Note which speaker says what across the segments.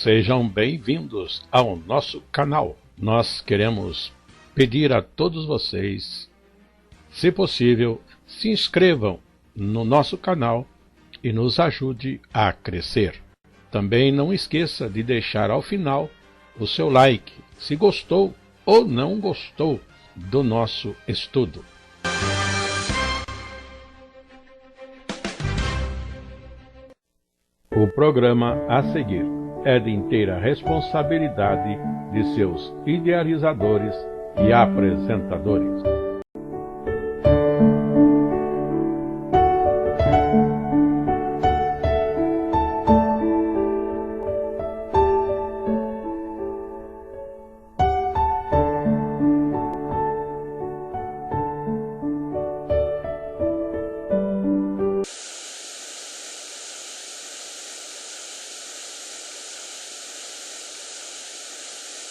Speaker 1: Sejam bem-vindos ao nosso canal. Nós queremos pedir a todos vocês, se possível, se inscrevam no nosso canal e nos ajude a crescer. Também não esqueça de deixar ao final o seu like, se gostou ou não gostou do nosso estudo. O programa a seguir é de inteira responsabilidade de seus idealizadores e apresentadores.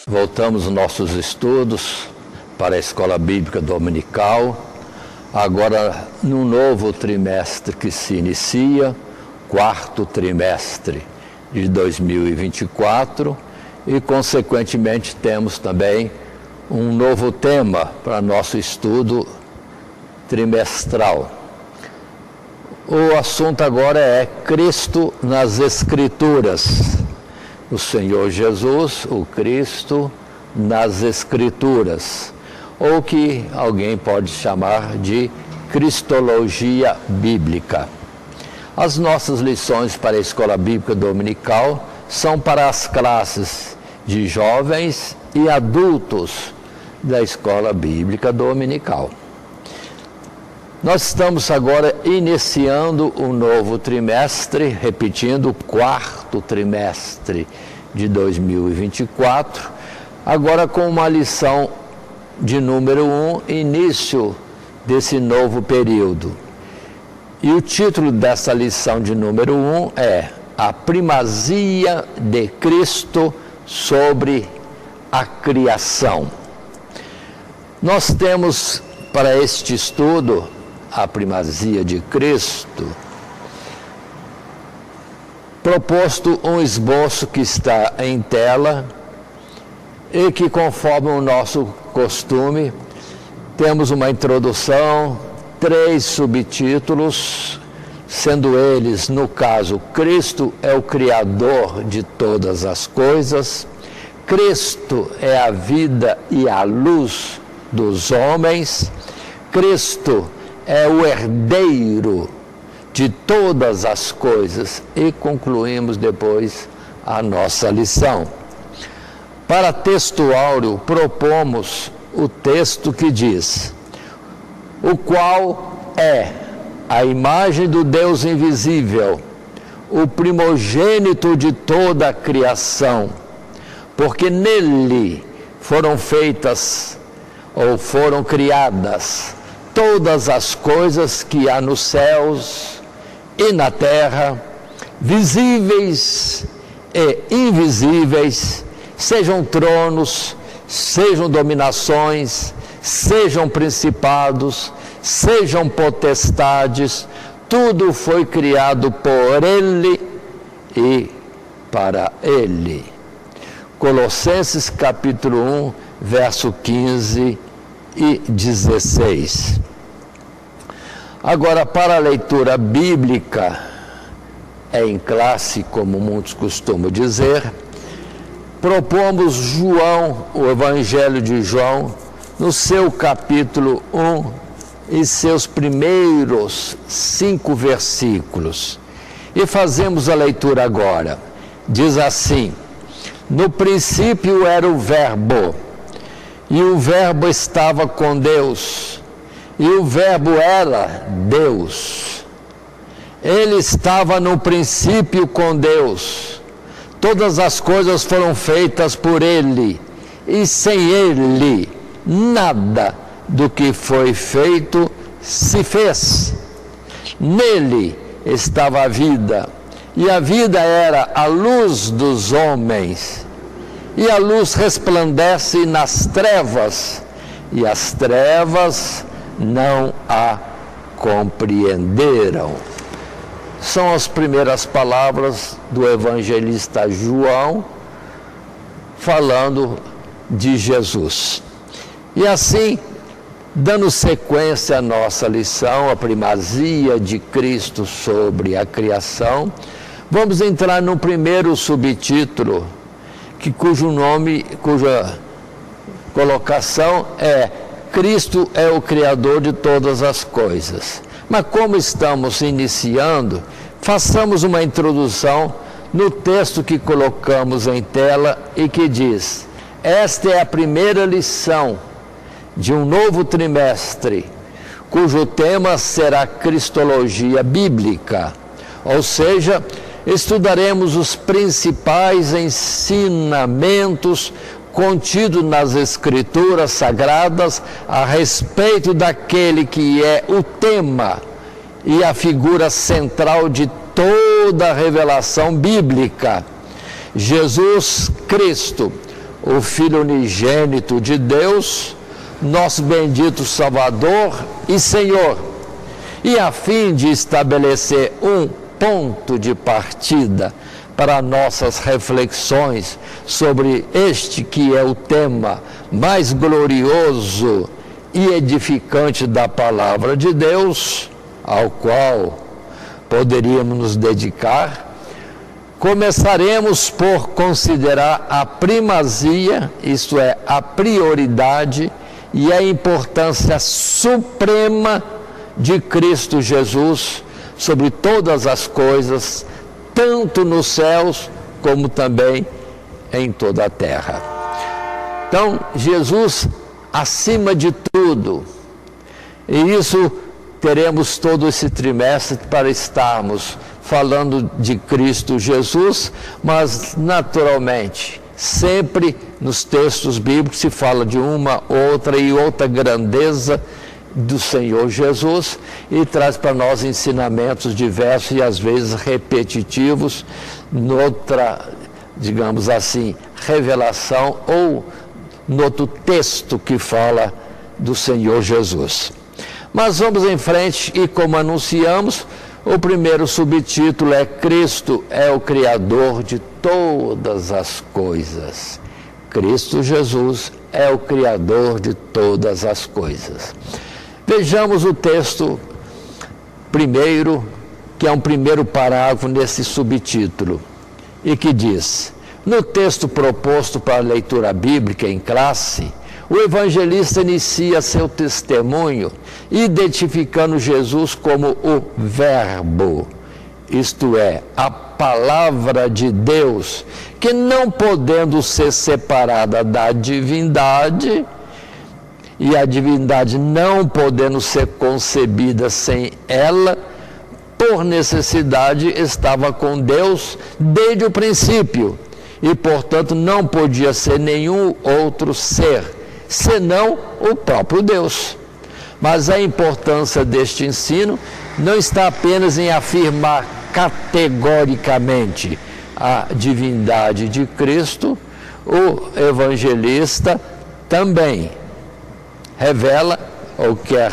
Speaker 2: Voltamos os nossos estudos para a Escola Bíblica Dominical, agora num novo trimestre que se inicia, quarto trimestre de 2024, e consequentemente temos também um novo tema para nosso estudo trimestral. O assunto agora é Cristo nas Escrituras. O Senhor Jesus, o Cristo, nas Escrituras, ou que alguém pode chamar de Cristologia Bíblica. As nossas lições para a Escola Bíblica Dominical são para as classes de jovens e adultos da Escola Bíblica Dominical. Nós estamos agora iniciando um novo trimestre, repetindo, o quarto trimestre de 2024, agora com uma lição de número 1, início desse novo período. E o título dessa lição de número 1 é A Primazia de Cristo sobre a Criação. Nós temos para este estudo a primazia de Cristo, proposto um esboço que está em tela e que, conforme o nosso costume, temos uma introdução, 3 subtítulos, sendo eles, no caso, Cristo é o Criador de todas as coisas, Cristo é a vida e a luz dos homens, Cristo é o herdeiro de todas as coisas, e concluímos depois a nossa lição. Para texto áureo, propomos o texto que diz: o qual é a imagem do Deus invisível, o primogênito de toda a criação, porque nele foram feitas ou foram criadas todas as coisas que há nos céus e na terra, visíveis e invisíveis, sejam tronos, sejam dominações, sejam principados, sejam potestades, tudo foi criado por Ele e para Ele. Colossenses capítulo 1, verso 15 e 16. Agora, para a leitura bíblica, em classe, como muitos costumam dizer, propomos João, o Evangelho de João, no seu capítulo 1 e seus primeiros 5 versículos. E fazemos a leitura agora. Diz assim: no princípio era o Verbo, e o Verbo estava com Deus, e o Verbo era Deus. Ele estava no princípio com Deus. Todas as coisas foram feitas por Ele, e sem Ele, nada do que foi feito se fez. Nele estava a vida, e a vida era a luz dos homens. E a luz resplandece nas trevas, e as trevas não a compreenderam. São as primeiras palavras do evangelista João falando de Jesus. E assim, dando sequência à nossa lição, a primazia de Cristo sobre a criação, vamos entrar no primeiro subtítulo, cuja colocação é: Cristo é o Criador de todas as coisas. Mas como estamos iniciando, façamos uma introdução no texto que colocamos em tela e que diz: esta é a primeira lição de um novo trimestre, cujo tema será Cristologia Bíblica, ou seja, estudaremos os principais ensinamentos contidos nas Escrituras Sagradas a respeito daquele que é o tema e a figura central de toda a revelação bíblica, Jesus Cristo, o Filho unigênito de Deus, nosso bendito Salvador e Senhor. E a fim de estabelecer um ponto de partida para nossas reflexões sobre este que é o tema mais glorioso e edificante da Palavra de Deus, ao qual poderíamos nos dedicar, começaremos por considerar a primazia, isto é, a prioridade e a importância suprema de Cristo Jesus sobre todas as coisas, tanto nos céus como também em toda a terra. Então, Jesus acima de tudo, e isso teremos todo esse trimestre para estarmos falando de Cristo Jesus, mas naturalmente sempre nos textos bíblicos se fala de uma, outra e outra grandeza do Senhor Jesus e traz para nós ensinamentos diversos e às vezes repetitivos, noutra, digamos assim, revelação ou no outro texto que fala do Senhor Jesus. Mas vamos em frente e, como anunciamos, o primeiro subtítulo é: Cristo é o Criador de todas as coisas. Cristo Jesus é o Criador de todas as coisas. Vejamos o texto primeiro, que é um primeiro parágrafo nesse subtítulo, e que diz: no texto proposto para a leitura bíblica em classe, o evangelista inicia seu testemunho identificando Jesus como o Verbo, isto é, a palavra de Deus, que não podendo ser separada da divindade, e a divindade não podendo ser concebida sem ela, por necessidade estava com Deus desde o princípio, e portanto não podia ser nenhum outro ser, senão o próprio Deus. Mas a importância deste ensino não está apenas em afirmar categoricamente a divindade de Cristo. O evangelista também revela, ou quer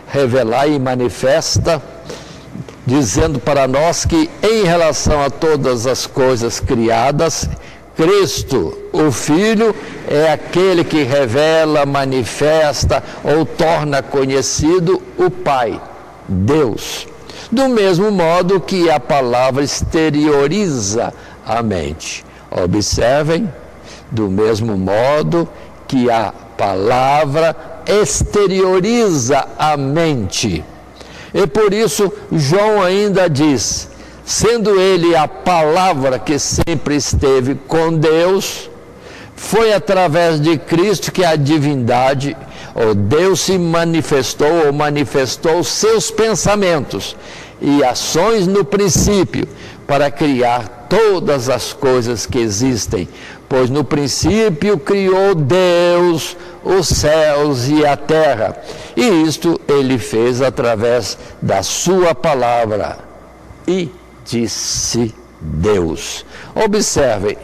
Speaker 2: revelar e manifesta, dizendo para nós que em relação a todas as coisas criadas, Cristo, o Filho, é aquele que revela, manifesta ou torna conhecido o Pai, Deus. Do mesmo modo que a palavra exterioriza a mente. Observem, do mesmo modo que a palavra exterioriza a mente. E por isso João ainda diz: sendo ele a palavra que sempre esteve com Deus, foi através de Cristo que a divindade, ou Deus, se manifestou, ou manifestou seus pensamentos e ações no princípio, para criar todas as coisas que existem. Pois no princípio criou Deus os céus e a terra, e isto ele fez através da sua palavra. E disse Deus. Observem,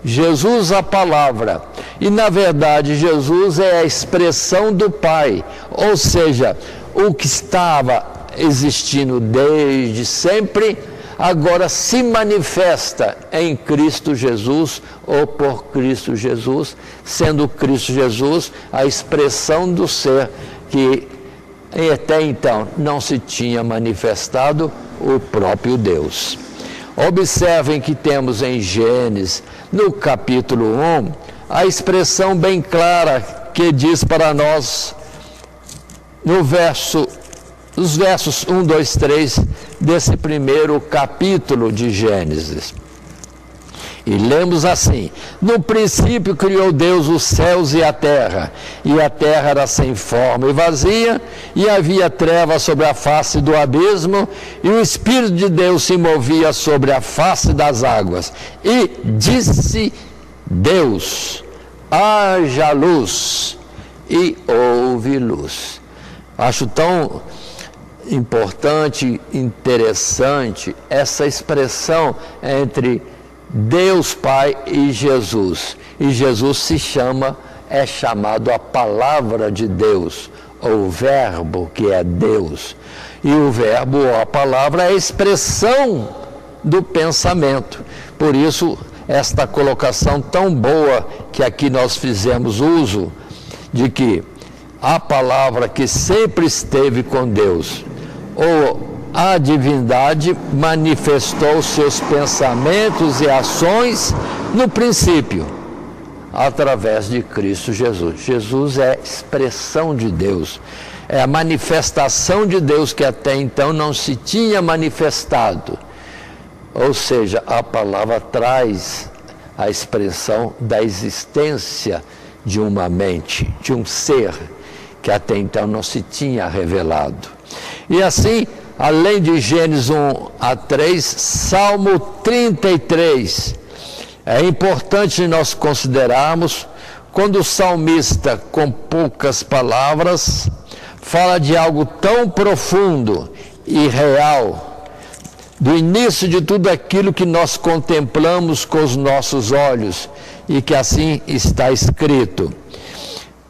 Speaker 2: Jesus a palavra, e na verdade Jesus é a expressão do Pai, ou seja, o que estava existindo desde sempre, agora se manifesta em Cristo Jesus ou por Cristo Jesus, sendo Cristo Jesus a expressão do ser que até então não se tinha manifestado, o próprio Deus. Observem que temos em Gênesis, no capítulo 1, a expressão bem clara que diz para nós, nos versos 1, 2, 3, desse primeiro capítulo de Gênesis. E lemos assim: no princípio criou Deus os céus e a terra era sem forma e vazia, e havia trevas sobre a face do abismo, e o Espírito de Deus se movia sobre a face das águas. E disse Deus: haja luz, e houve luz. Acho tão importante, interessante essa expressão entre Deus Pai e Jesus. E Jesus é chamado a palavra de Deus, ou o verbo que é Deus. E o verbo ou a palavra é a expressão do pensamento. Por isso, esta colocação tão boa que aqui nós fizemos uso, de que a palavra que sempre esteve com Deus, ou a divindade manifestou seus pensamentos e ações no princípio, através de Cristo Jesus. Jesus é expressão de Deus, é a manifestação de Deus que até então não se tinha manifestado. Ou seja, a palavra traz a expressão da existência de uma mente, de um ser que até então não se tinha revelado. E assim, além de Gênesis 1 a 3, Salmo 33. É importante nós considerarmos quando o salmista, com poucas palavras, fala de algo tão profundo e real, do início de tudo aquilo que nós contemplamos com os nossos olhos, e que assim está escrito: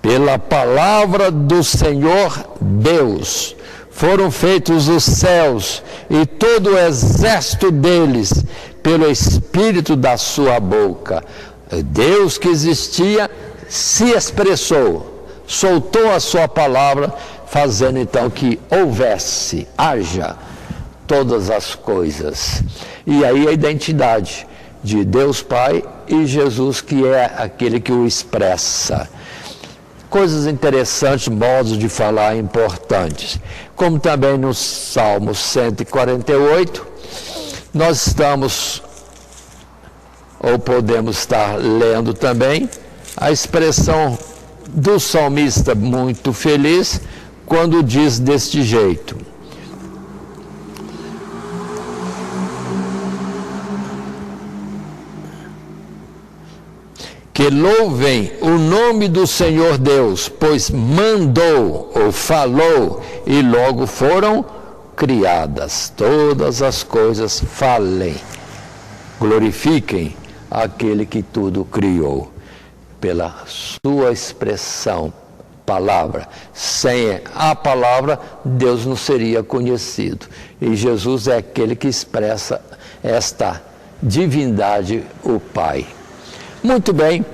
Speaker 2: pela palavra do Senhor Deus foram feitos os céus e todo o exército deles, pelo Espírito da sua boca. Deus que existia se expressou, soltou a sua palavra, fazendo então que houvesse, haja todas as coisas. E aí a identidade de Deus Pai e Jesus, que é aquele que o expressa. Coisas interessantes, modos de falar importantes. Como também no Salmo 148, nós estamos, ou podemos estar lendo também, a expressão do salmista muito feliz, quando diz deste jeito: que louvem o nome do Senhor Deus, pois mandou ou falou e logo foram criadas. Todas as coisas falem, glorifiquem aquele que tudo criou. Pela sua expressão, palavra. Sem a palavra, Deus não seria conhecido. E Jesus é aquele que expressa esta divindade, o Pai. Muito bem,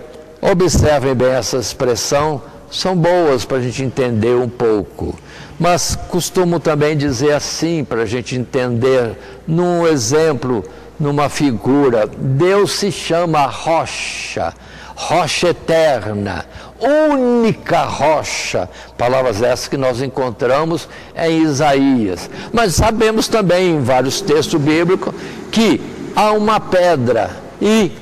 Speaker 2: observem bem essa expressão, são boas para a gente entender um pouco, mas costumo também dizer assim, para a gente entender, num exemplo, numa figura: Deus se chama rocha, rocha eterna, única rocha, palavras essas que nós encontramos em Isaías, mas sabemos também em vários textos bíblicos que há uma pedra, e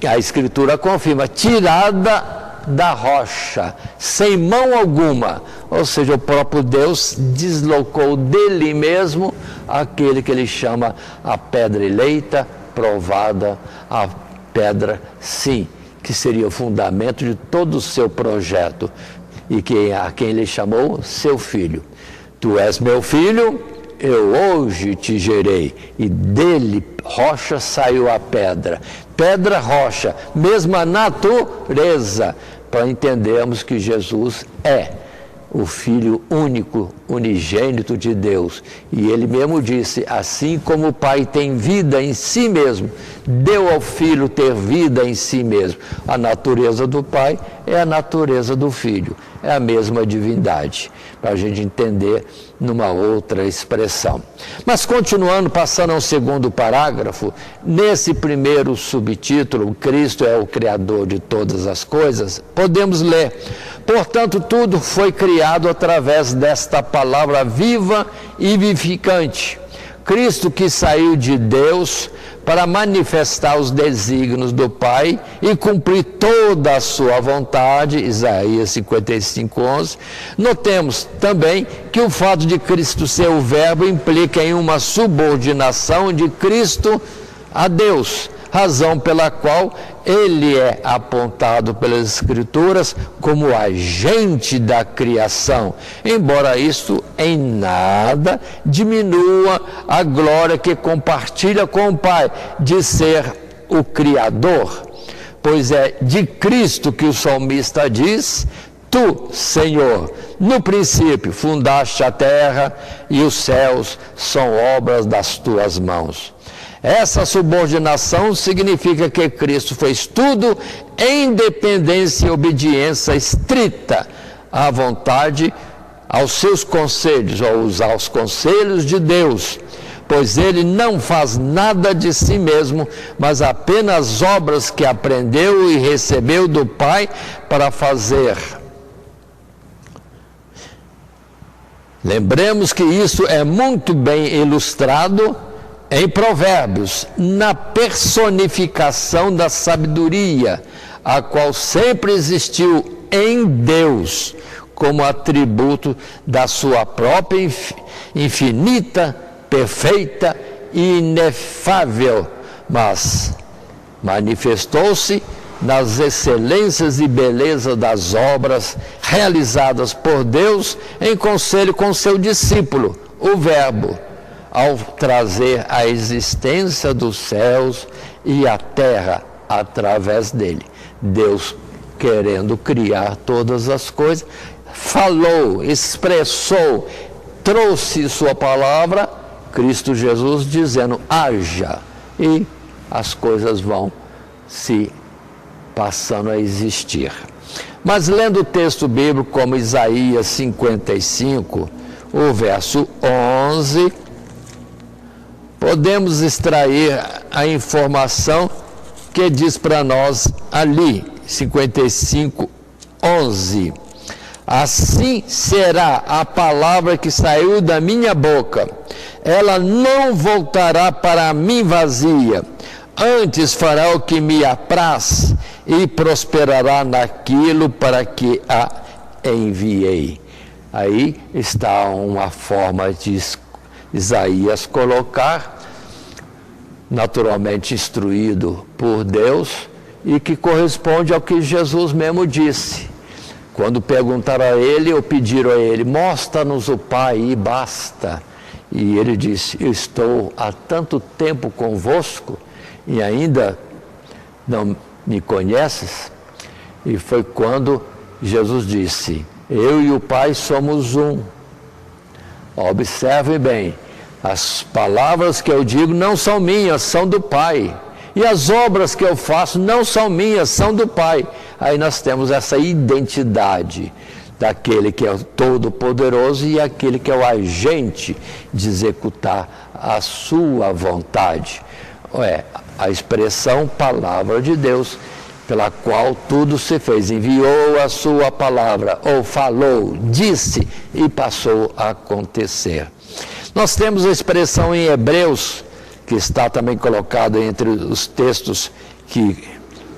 Speaker 2: a Escritura confirma, tirada da rocha, sem mão alguma, ou seja, o próprio Deus deslocou dele mesmo aquele que ele chama a pedra eleita, provada, a pedra, sim, que seria o fundamento de todo o seu projeto, e a quem ele chamou seu filho. Tu és meu filho, eu hoje te gerei. E dele, rocha, saiu a pedra. Pedra, rocha, mesma natureza, para entendermos que Jesus é o Filho único, unigênito de Deus. E ele mesmo disse, assim como o Pai tem vida em si mesmo, deu ao Filho ter vida em si mesmo. A natureza do Pai é a natureza do Filho, é a mesma divindade, para a gente entender numa outra expressão. Mas continuando, passando ao segundo parágrafo, nesse primeiro subtítulo, Cristo é o Criador de todas as coisas, podemos ler: portanto, tudo foi criado através desta palavra viva e vivificante. Cristo, que saiu de Deus para manifestar os desígnios do Pai e cumprir toda a sua vontade, Isaías 55:11. Notemos também que o fato de Cristo ser o Verbo implica em uma subordinação de Cristo a Deus, razão pela qual ele é apontado pelas Escrituras como agente da criação, embora isto em nada diminua a glória que compartilha com o Pai de ser o Criador, pois é de Cristo que o salmista diz: Tu, Senhor, no princípio fundaste a terra e os céus são obras das tuas mãos. Essa subordinação significa que Cristo fez tudo em dependência e obediência estrita à vontade, aos seus conselhos, ou aos conselhos de Deus, pois ele não faz nada de si mesmo, mas apenas obras que aprendeu e recebeu do Pai para fazer. Lembremos que isso é muito bem ilustrado em Provérbios, na personificação da sabedoria, a qual sempre existiu em Deus, como atributo da sua própria infinita, perfeita e inefável, mas manifestou-se nas excelências e beleza das obras realizadas por Deus em conselho com seu discípulo, o Verbo, ao trazer a existência dos céus e a terra através dele. Deus, querendo criar todas as coisas, falou, expressou, trouxe sua palavra, Cristo Jesus dizendo: haja, e as coisas vão se passando a existir. Mas lendo o texto bíblico como Isaías 55, o verso 11, podemos extrair a informação que diz para nós ali, 55:11. Assim será a palavra que saiu da minha boca, ela não voltará para mim vazia, antes fará o que me apraz e prosperará naquilo para que a enviei. Aí está uma forma de Isaías colocar, naturalmente instruído por Deus, e que corresponde ao que Jesus mesmo disse. Quando perguntaram a ele, ou pediram a ele: mostra-nos o Pai e basta. E ele disse: eu estou há tanto tempo convosco e ainda não me conheces? E foi quando Jesus disse: eu e o Pai somos um. Observe bem, as palavras que eu digo não são minhas, são do Pai. E as obras que eu faço não são minhas, são do Pai. Aí nós temos essa identidade daquele que é o Todo-Poderoso e aquele que é o agente de executar a sua vontade. A expressão palavra de Deus, pela qual tudo se fez. Enviou a sua palavra, ou falou, disse, e passou a acontecer. Nós temos a expressão em Hebreus, que está também colocada entre os textos que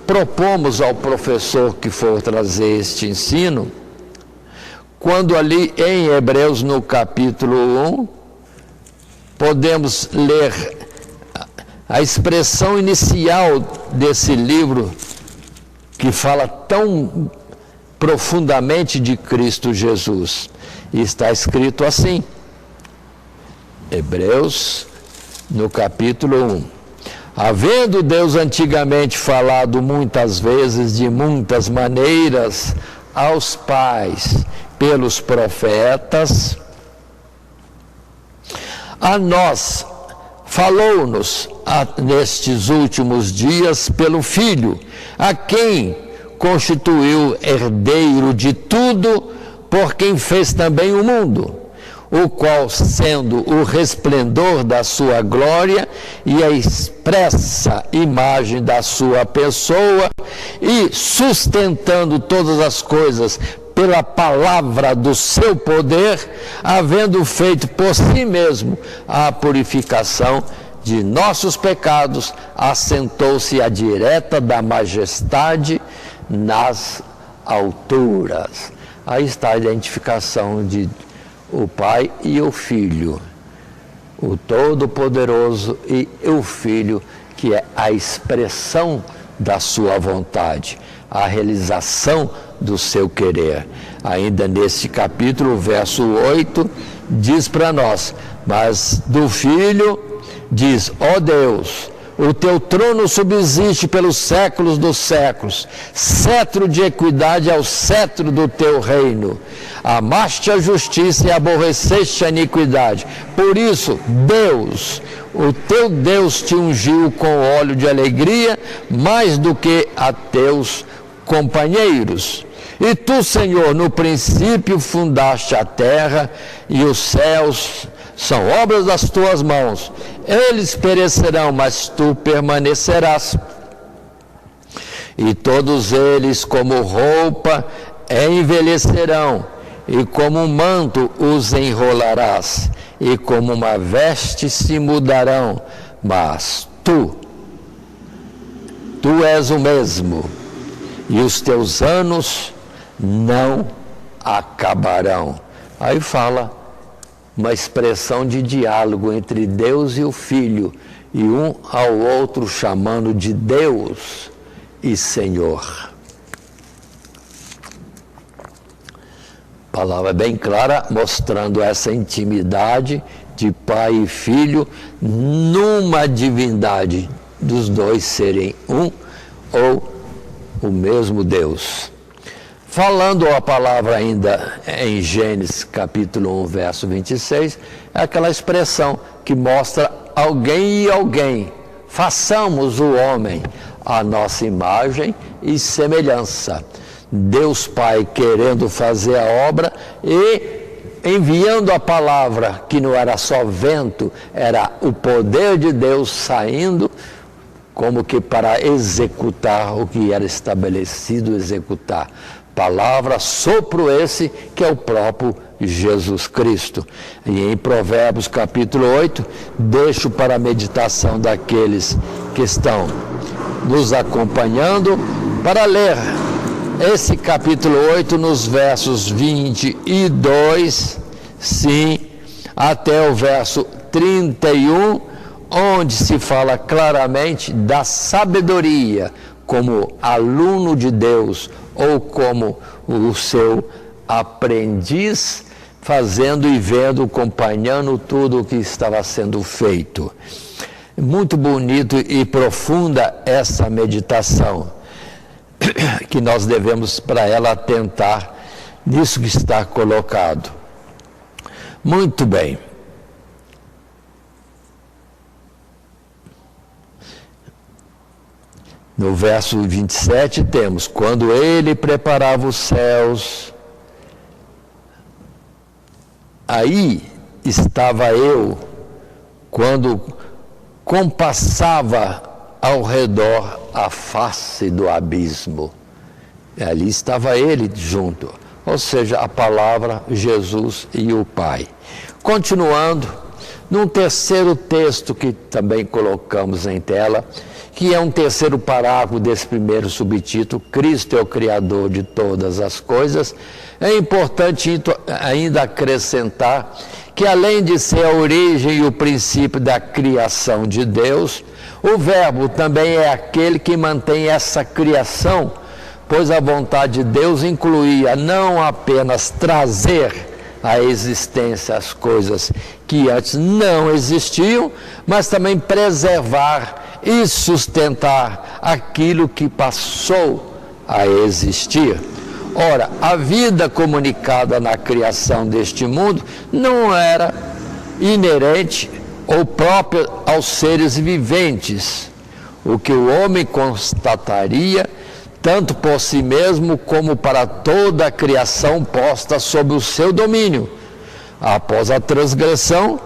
Speaker 2: propomos ao professor que for trazer este ensino, quando ali em Hebreus, no capítulo 1, podemos ler a expressão inicial desse livro, que fala tão profundamente de Cristo Jesus. E está escrito assim, Hebreus, no capítulo 1. Havendo Deus antigamente falado muitas vezes, de muitas maneiras, aos pais pelos profetas, a nós falou-nos nestes últimos dias pelo Filho, a quem constituiu herdeiro de tudo, por quem fez também o mundo, o qual, sendo o resplendor da sua glória e a expressa imagem da sua pessoa, e sustentando todas as coisas pela palavra do seu poder, havendo feito por si mesmo a purificação de nossos pecados, assentou-se à direita da majestade nas alturas. Aí está a identificação de o Pai e o Filho, o Todo-Poderoso e o Filho, que é a expressão da sua vontade, a realização do seu querer. Ainda nesse capítulo, verso 8, diz para nós: mas do Filho diz: ó Deus, o teu trono subsiste pelos séculos dos séculos, cetro de equidade é o cetro do teu reino. Amaste a justiça e aborreceste a iniquidade. Por isso, Deus, o teu Deus, te ungiu com óleo de alegria, mais do que a teus companheiros. E tu, Senhor, no princípio fundaste a terra, e os céus são obras das tuas mãos. Eles perecerão, mas tu permanecerás. E todos eles, como roupa, envelhecerão, e como um manto os enrolarás, e como uma veste se mudarão. Mas tu és o mesmo, e os teus anos não acabarão. Aí fala uma expressão de diálogo entre Deus e o Filho, e um ao outro chamando de Deus e Senhor. Palavra bem clara, mostrando essa intimidade de Pai e Filho numa divindade, dos dois serem um ou o mesmo Deus. Falando a palavra ainda em Gênesis capítulo 1, verso 26, é aquela expressão que mostra alguém e alguém. Façamos o homem à nossa imagem e semelhança. Deus Pai querendo fazer a obra e enviando a palavra, que não era só vento, era o poder de Deus saindo, como que para executar o que era estabelecido executar. Palavra, sopro esse que é o próprio Jesus Cristo. E em Provérbios capítulo 8, deixo para a meditação daqueles que estão nos acompanhando, para ler esse capítulo 8 nos versos 22, sim, até o verso 31, onde se fala claramente da sabedoria como aluno de Deus, ou como o seu aprendiz, fazendo e vendo, acompanhando tudo o que estava sendo feito. Muito bonito e profunda essa meditação, que nós devemos para ela atentar nisso que está colocado. Muito bem. No verso 27 temos: quando ele preparava os céus, aí estava eu, quando compassava ao redor a face do abismo. Ali estava ele junto, ou seja, a palavra, Jesus e o Pai. Continuando, num terceiro texto que também colocamos em tela, que é um terceiro parágrafo desse primeiro subtítulo, Cristo é o Criador de todas as coisas, é importante ainda acrescentar que, além de ser a origem e o princípio da criação de Deus, o Verbo também é aquele que mantém essa criação, pois a vontade de Deus incluía não apenas trazer à existência as coisas que antes não existiam, mas também preservar e sustentar aquilo que passou a existir. Ora, a vida comunicada na criação deste mundo não era inerente ou própria aos seres viventes, o que o homem constataria tanto por si mesmo como para toda a criação posta sob o seu domínio, após a transgressão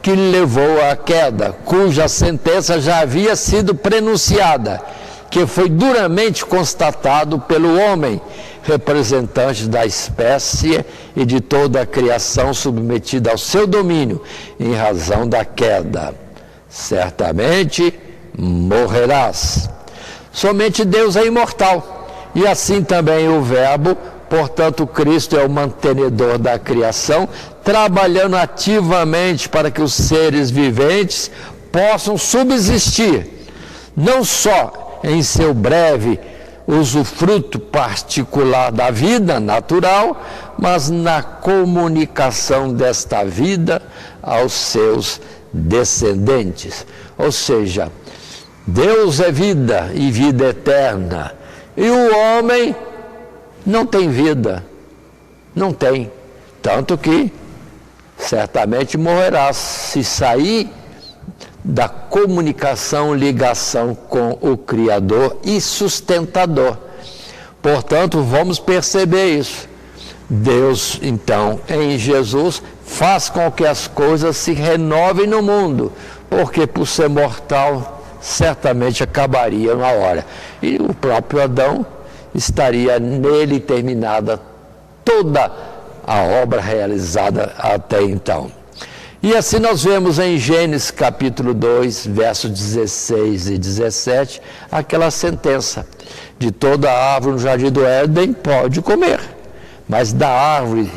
Speaker 2: que levou à queda, cuja sentença já havia sido prenunciada, que foi duramente constatado pelo homem, representante da espécie e de toda a criação submetida ao seu domínio, em razão da queda. Certamente morrerás. Somente Deus é imortal, e assim também o Verbo. Portanto, Cristo é o mantenedor da criação, trabalhando ativamente para que os seres viventes possam subsistir, não só em seu breve usufruto particular da vida natural, mas na comunicação desta vida aos seus descendentes. Ou seja, Deus é vida e vida eterna, e o homem não tem vida, não tem, tanto que certamente morrerá se sair da comunicação, ligação com o Criador e sustentador. Portanto, vamos perceber isso. Deus, então, em Jesus, faz com que as coisas se renovem no mundo, porque por ser mortal, certamente acabaria na hora. E o próprio Adão estaria nele terminada toda a obra realizada até então. E assim nós vemos em Gênesis capítulo 2, versos 16 e 17, aquela sentença: de toda árvore no jardim do Éden pode comer, mas da árvore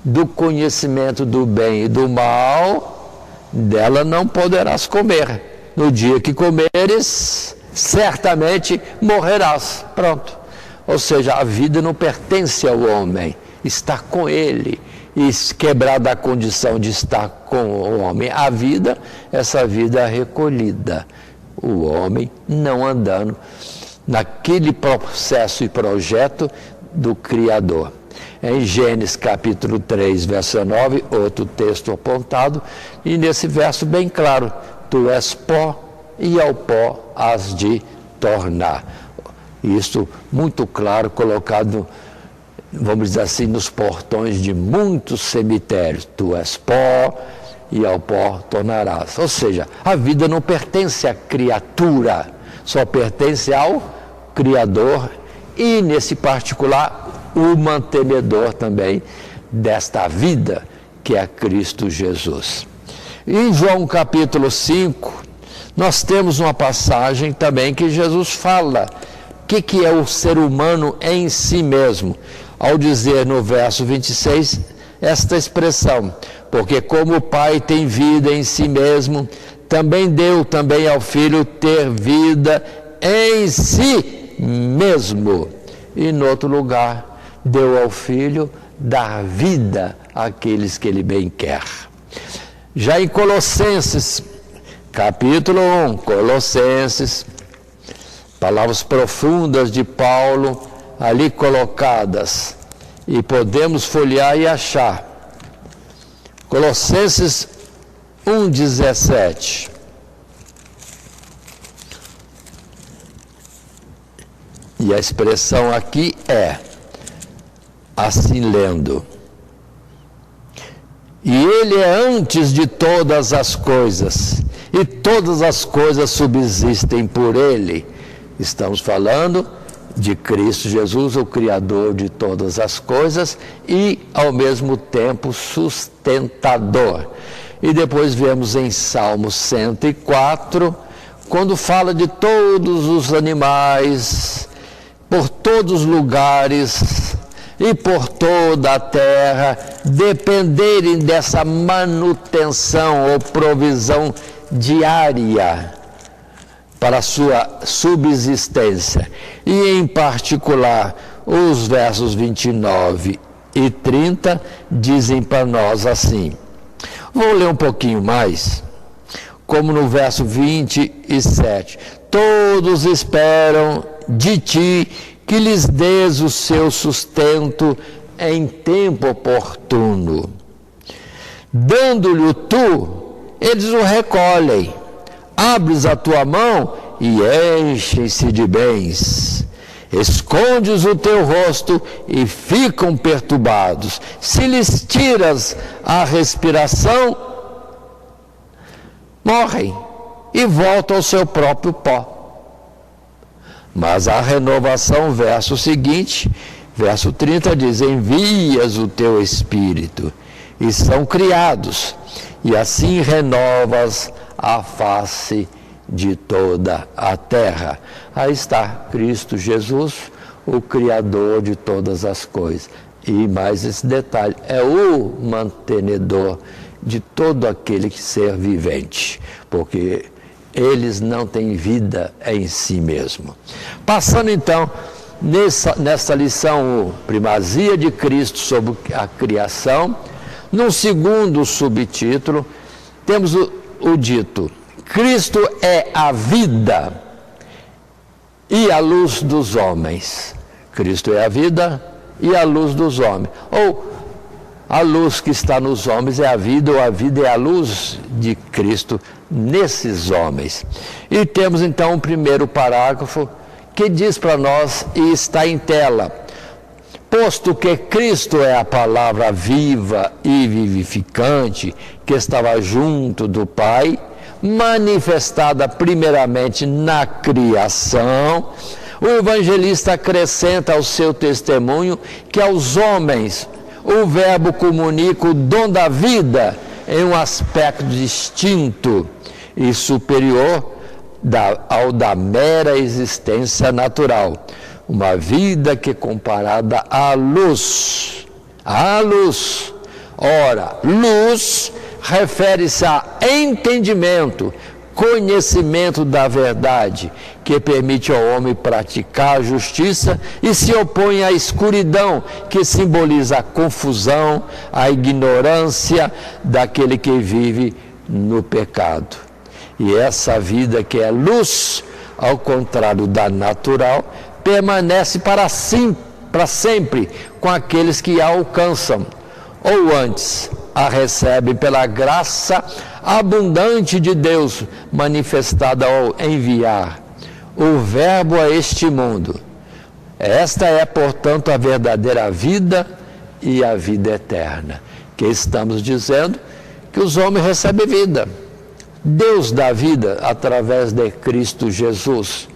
Speaker 2: do conhecimento do bem e do mal, dela não poderás comer. No dia que comeres, certamente morrerás. Pronto. Ou seja, a vida não pertence ao homem, está com ele. E quebrada a condição de estar com o homem, a vida, essa vida é recolhida. O homem não andando naquele processo e projeto do Criador. Em Gênesis capítulo 3, verso 9, outro texto apontado, e nesse verso bem claro: tu és pó e ao pó has de tornar. Isto muito claro, colocado, vamos dizer assim, nos portões de muitos cemitérios. Tu és pó e ao pó tornarás. Ou seja, a vida não pertence à criatura, só pertence ao Criador e, nesse particular, o mantenedor também desta vida, que é Cristo Jesus. Em João capítulo 5, nós temos uma passagem também que Jesus fala o que é o ser humano em si mesmo, ao dizer no verso 26 esta expressão: porque como o Pai tem vida em si mesmo, também deu também ao Filho ter vida em si mesmo. E no outro lugar, deu ao Filho dar vida àqueles que Ele bem quer. Já em Colossenses, capítulo 1, Colossenses, palavras profundas de Paulo ali colocadas, e podemos folhear e achar. Colossenses 1,17. E a expressão aqui é, assim lendo: e Ele é antes de todas as coisas, e todas as coisas subsistem por Ele. Estamos falando de Cristo Jesus, o Criador de todas as coisas e, ao mesmo tempo, sustentador. E depois vemos em Salmo 104, quando fala de todos os animais, por todos os lugares e por toda a terra, dependerem dessa manutenção ou provisão diária para a sua subsistência. E, em particular, os versos 29 e 30 dizem para nós assim. Vou ler um pouquinho mais, como no verso 27. Todos esperam de ti que lhes dês o seu sustento em tempo oportuno. Dando-lhe tu, eles o recolhem. Abres a tua mão e enchem-se de bens. Escondes o teu rosto e ficam perturbados. Se lhes tiras a respiração, morrem e voltam ao seu próprio pó. Mas a renovação, verso seguinte, verso 30 diz: envias o teu Espírito e são criados, e assim renovas a face de toda a terra. Aí está Cristo Jesus, o Criador de todas as coisas. E mais esse detalhe, é o mantenedor de todo aquele ser vivente, porque eles não têm vida em si mesmo. Passando então nessa lição, primazia de Cristo sobre a criação, num segundo subtítulo, temos o dito: Cristo é a vida e a luz dos homens. Cristo é a vida e a luz dos homens. Ou a luz que está nos homens é a vida, ou a vida é a luz de Cristo nesses homens. E temos então o primeiro parágrafo que diz para nós, e está em tela: posto que Cristo é a palavra viva e vivificante que estava junto do Pai, manifestada primeiramente na criação, o evangelista acrescenta ao seu testemunho que aos homens o Verbo comunica o dom da vida em um aspecto distinto e superior ao da mera existência natural. Uma vida que é comparada à luz. À luz. Ora, luz refere-se a entendimento, conhecimento da verdade, que permite ao homem praticar a justiça e se opõe à escuridão, que simboliza a confusão, a ignorância daquele que vive no pecado. E essa vida que é luz, ao contrário da natural, permanece para sempre com aqueles que a alcançam, ou antes a recebem pela graça abundante de Deus, manifestada ao enviar o Verbo a este mundo. Esta é, portanto, a verdadeira vida e a vida eterna, que estamos dizendo que os homens recebem vida. Deus dá vida através de Cristo Jesus.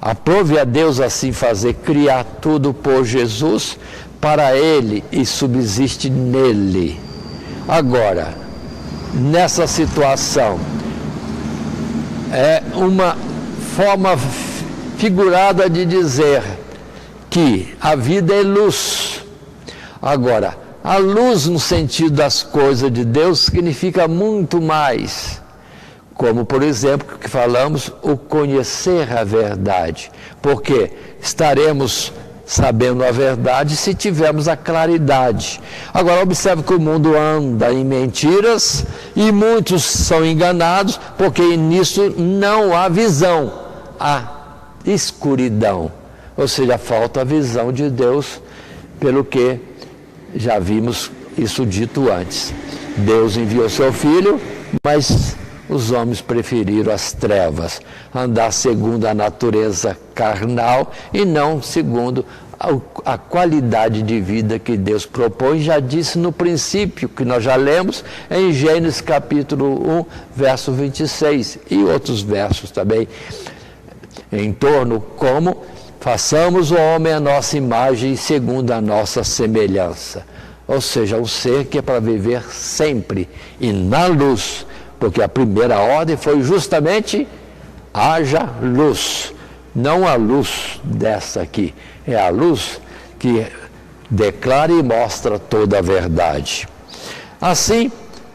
Speaker 2: Aprove a Deus assim fazer, criar tudo por Jesus, para Ele e subsiste nele. Agora, nessa situação, é uma forma figurada de dizer que a vida é luz. Agora, a luz no sentido das coisas de Deus significa muito mais. Como, por exemplo, que falamos, o conhecer a verdade. Porque estaremos sabendo a verdade se tivermos a claridade. Agora, observe que o mundo anda em mentiras e muitos são enganados, porque nisso não há visão, há escuridão. Ou seja, falta a visão de Deus, pelo que já vimos isso dito antes. Deus enviou seu Filho, mas os homens preferiram as trevas, andar segundo a natureza carnal e não segundo a qualidade de vida que Deus propõe. Já disse no princípio, que nós já lemos em Gênesis capítulo 1, verso 26 e outros versos também, em torno como façamos o homem à nossa imagem segundo a nossa semelhança. Ou seja, um ser que é para viver sempre e na luz, porque a primeira ordem foi justamente haja luz, não a luz dessa aqui, é a luz que declara e mostra toda a verdade. Assim,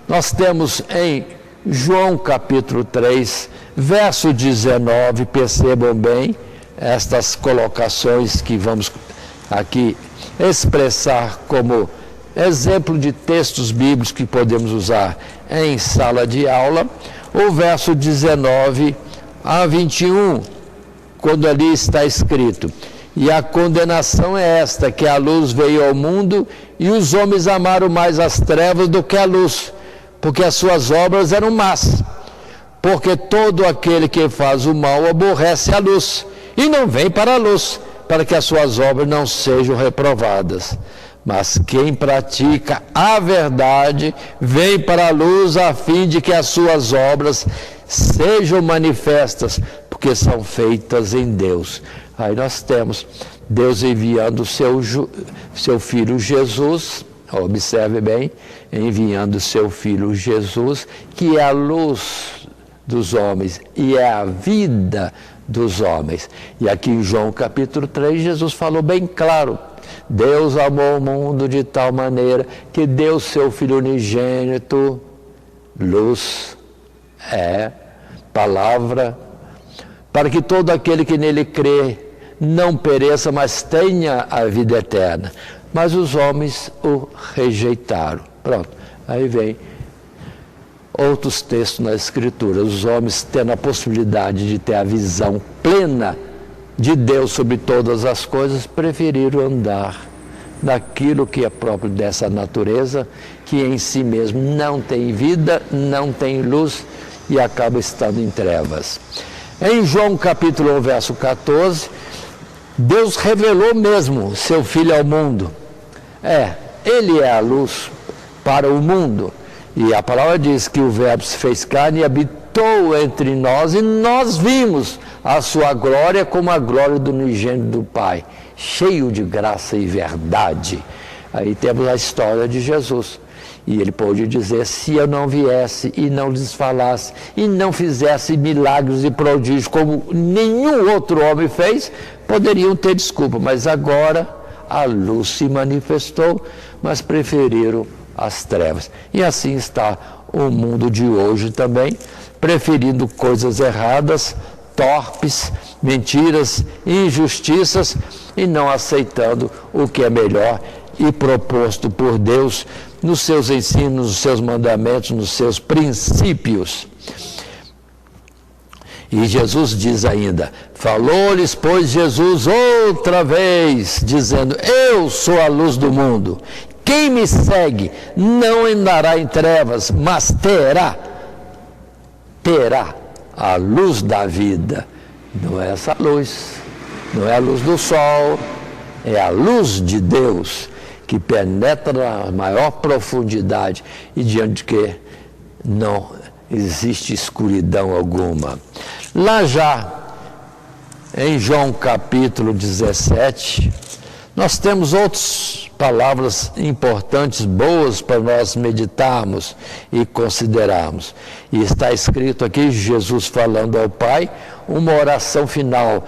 Speaker 2: nós temos em João capítulo 3, verso 19, percebam bem estas colocações que vamos aqui expressar como exemplo de textos bíblicos que podemos usar em sala de aula, o verso 19 a 21, quando ali está escrito: E a condenação é esta, que a luz veio ao mundo e os homens amaram mais as trevas do que a luz, porque as suas obras eram más. Porque todo aquele que faz o mal aborrece a luz e não vem para a luz, para que as suas obras não sejam reprovadas. Mas quem pratica a verdade vem para a luz, a fim de que as suas obras sejam manifestas, porque são feitas em Deus. Aí nós temos Deus enviando o seu Filho Jesus, observe bem, enviando o seu Filho Jesus, que é a luz dos homens e é a vida dos homens. E aqui em João capítulo 3, Jesus falou bem claro: Deus amou o mundo de tal maneira que deu seu Filho unigênito, luz, palavra, para que todo aquele que nele crê não pereça, mas tenha a vida eterna. Mas os homens o rejeitaram. Pronto, aí vem outros textos na Escritura. Os homens, tendo a possibilidade de ter a visão plena de Deus sobre todas as coisas, preferiram andar naquilo que é próprio dessa natureza, que em si mesmo não tem vida, não tem luz e acaba estando em trevas. Em João capítulo 1, verso 14, Deus revelou mesmo seu Filho ao mundo. Ele é a luz para o mundo. E a palavra diz que o Verbo se fez carne e habitou entre nós, e nós vimos a sua glória como a glória do unigênito do Pai, cheio de graça e verdade. Aí temos a história de Jesus. E ele pôde dizer: se eu não viesse e não lhes falasse e não fizesse milagres e prodígios como nenhum outro homem fez, poderiam ter desculpa. Mas agora a luz se manifestou, mas preferiram as trevas. E assim está o mundo de hoje também, preferindo coisas erradas, torpes, mentiras, injustiças, e não aceitando o que é melhor e proposto por Deus nos seus ensinos, nos seus mandamentos, nos seus princípios. E Jesus diz ainda: falou-lhes, pois, Jesus outra vez, dizendo: eu sou a luz do mundo. Quem me segue não andará em trevas, mas terá a luz da vida. Não é essa luz, não é a luz do sol, é a luz de Deus, que penetra na maior profundidade e diante de que não existe escuridão alguma. Lá já, em João capítulo 17, nós temos outras palavras importantes, boas para nós meditarmos e considerarmos. E está escrito aqui, Jesus falando ao Pai, uma oração final.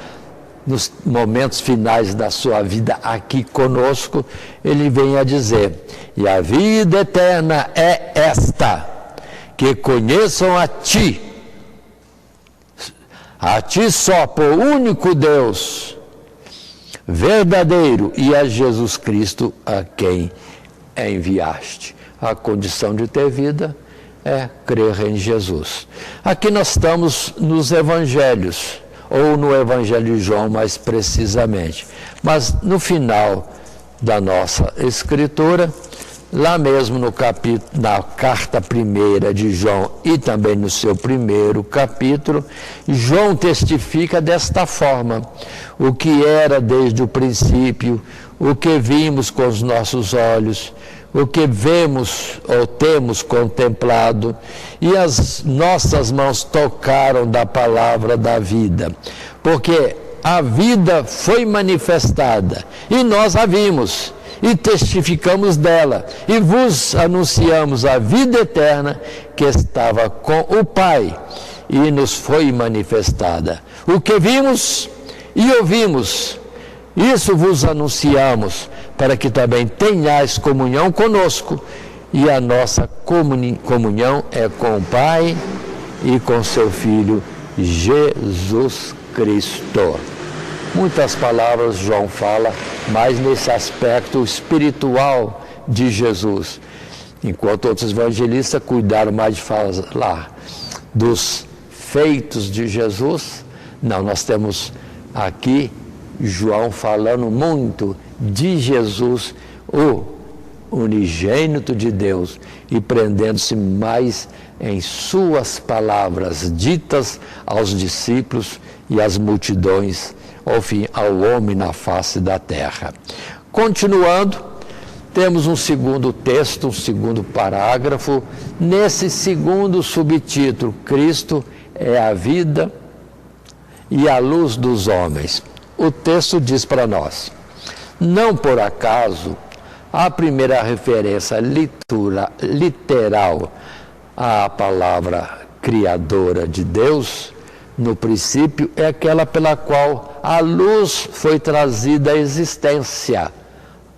Speaker 2: Nos momentos finais da sua vida aqui conosco, ele vem a dizer: e a vida eterna é esta, que conheçam a Ti só, por único Deus verdadeiro, e a Jesus Cristo a quem enviaste. A condição de ter vida é crer em Jesus. Aqui nós estamos nos evangelhos, ou no Evangelho de João mais precisamente. Mas no final da nossa escritura, lá mesmo no capítulo, na carta primeira de João e também no seu primeiro capítulo, João testifica desta forma: o que era desde o princípio, o que vimos com os nossos olhos, o que vemos ou temos contemplado, e as nossas mãos tocaram da palavra da vida, porque a vida foi manifestada, e nós a vimos, e testificamos dela, e vos anunciamos a vida eterna que estava com o Pai, e nos foi manifestada. O que vimos e ouvimos, isso vos anunciamos, para que também tenhais comunhão conosco, e a nossa comunhão é com o Pai e com seu Filho Jesus Cristo. Muitas palavras João fala, mas nesse aspecto espiritual de Jesus, enquanto outros evangelistas cuidaram mais de falar dos feitos de Jesus. Não, nós temos aqui João falando muito de Jesus, o unigênito de Deus, e prendendo-se mais em suas palavras ditas aos discípulos e às multidões, ao fim, ao homem na face da terra. Continuando, temos um segundo texto, um segundo parágrafo, nesse segundo subtítulo: Cristo é a vida e a luz dos homens. O texto diz para nós: não por acaso a primeira referência literal à palavra criadora de Deus, no princípio, é aquela pela qual a luz foi trazida à existência.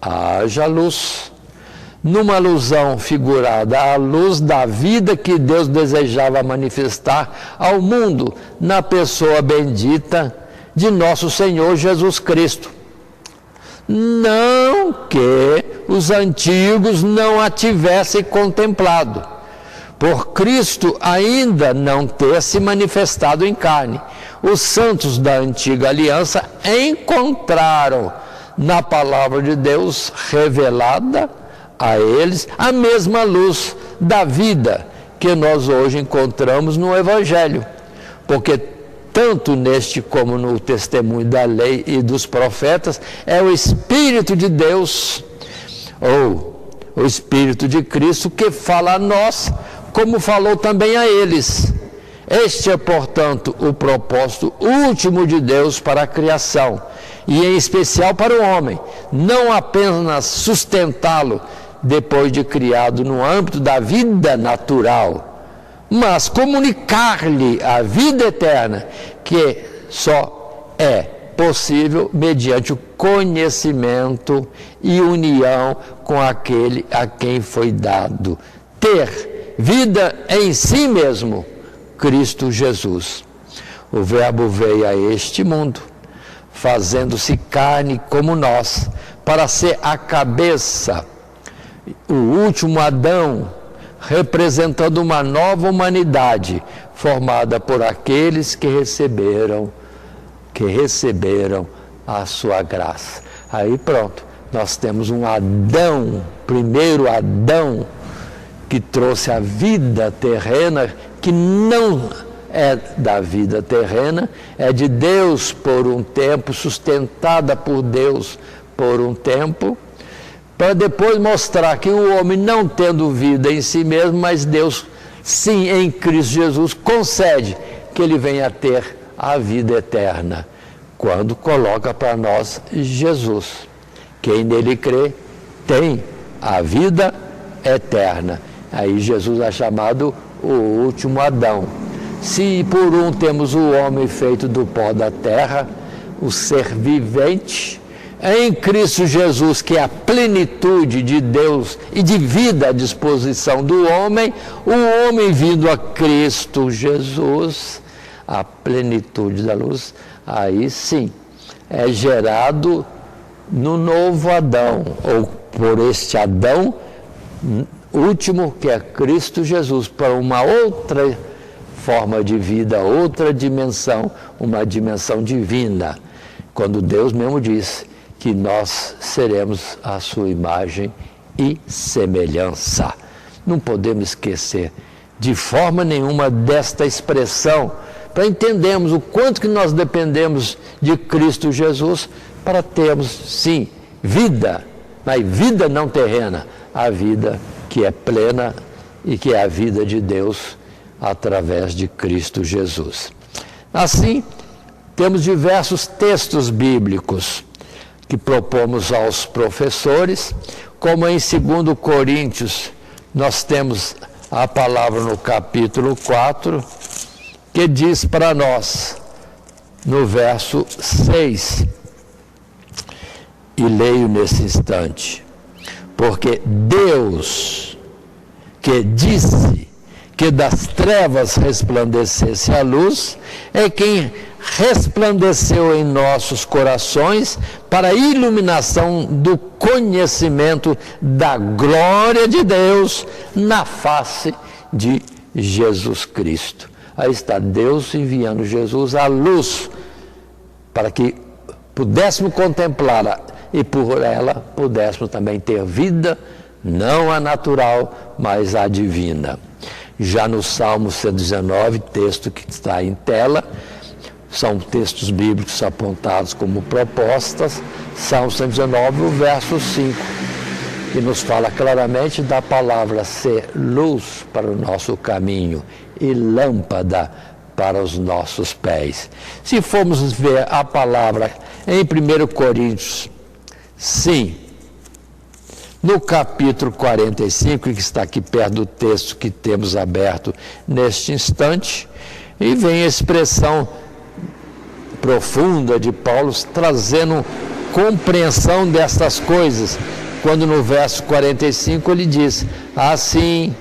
Speaker 2: Haja luz. Numa alusão figurada à luz da vida que Deus desejava manifestar ao mundo na pessoa bendita de nosso Senhor Jesus Cristo. Não que os antigos não a tivessem contemplado, por Cristo ainda não ter se manifestado em carne. Os santos da antiga aliança encontraram na palavra de Deus revelada a eles a mesma luz da vida que nós hoje encontramos no Evangelho, porque tanto neste como no testemunho da lei e dos profetas é o Espírito de Deus, ou o Espírito de Cristo, que fala a nós, como falou também a eles. Este é, portanto, o propósito último de Deus para a criação, e em especial para o homem, não apenas sustentá-lo depois de criado no âmbito da vida natural, mas comunicar-lhe a vida eterna, que só é possível mediante o conhecimento e união com aquele a quem foi dado ter vida em si mesmo, Cristo Jesus. O Verbo veio a este mundo, fazendo-se carne como nós, para ser a cabeça, o último Adão, representando uma nova humanidade, formada por aqueles que receberam a sua graça. Aí pronto, nós temos um Adão, primeiro Adão, que trouxe a vida terrena, que não é da vida terrena, é de Deus por um tempo, sustentada por Deus por um tempo, para depois mostrar que o homem, não tendo vida em si mesmo, mas Deus, sim, em Cristo Jesus, concede que ele venha a ter a vida eterna, quando coloca para nós Jesus. Quem nele crê tem a vida eterna. Aí Jesus é chamado o último Adão. Se por um temos o homem feito do pó da terra, o ser vivente, em Cristo Jesus, que é a plenitude de Deus e de vida à disposição do homem, o homem vindo a Cristo Jesus, a plenitude da luz, aí sim, é gerado no novo Adão, ou por este Adão último, que é Cristo Jesus, para uma outra forma de vida, outra dimensão, uma dimensão divina, quando Deus mesmo disse que nós seremos a sua imagem e semelhança. Não podemos esquecer de forma nenhuma desta expressão, para entendermos o quanto que nós dependemos de Cristo Jesus para termos, sim, vida, mas vida não terrena, a vida que é plena e que é a vida de Deus através de Cristo Jesus. Assim, temos diversos textos bíblicos que propomos aos professores, como em 2 Coríntios, nós temos a palavra no capítulo 4, que diz para nós, no verso 6, e leio nesse instante: porque Deus, que disse que das trevas resplandecesse a luz, é quem resplandeceu em nossos corações para a iluminação do conhecimento da glória de Deus na face de Jesus Cristo. Aí está Deus enviando Jesus à luz, para que pudéssemos contemplá-la e por ela pudéssemos também ter vida, não a natural, mas a divina. Já no Salmo 119, texto que está em tela, são textos bíblicos apontados como propostas. Salmo 119, o verso 5, que nos fala claramente da palavra ser luz para o nosso caminho e lâmpada para os nossos pés. Se formos ver a palavra em 1 Coríntios, sim, no capítulo 45, que está aqui perto do texto que temos aberto neste instante, e vem a expressão profunda de Paulo, trazendo compreensão destas coisas, quando no verso 45 ele diz: assim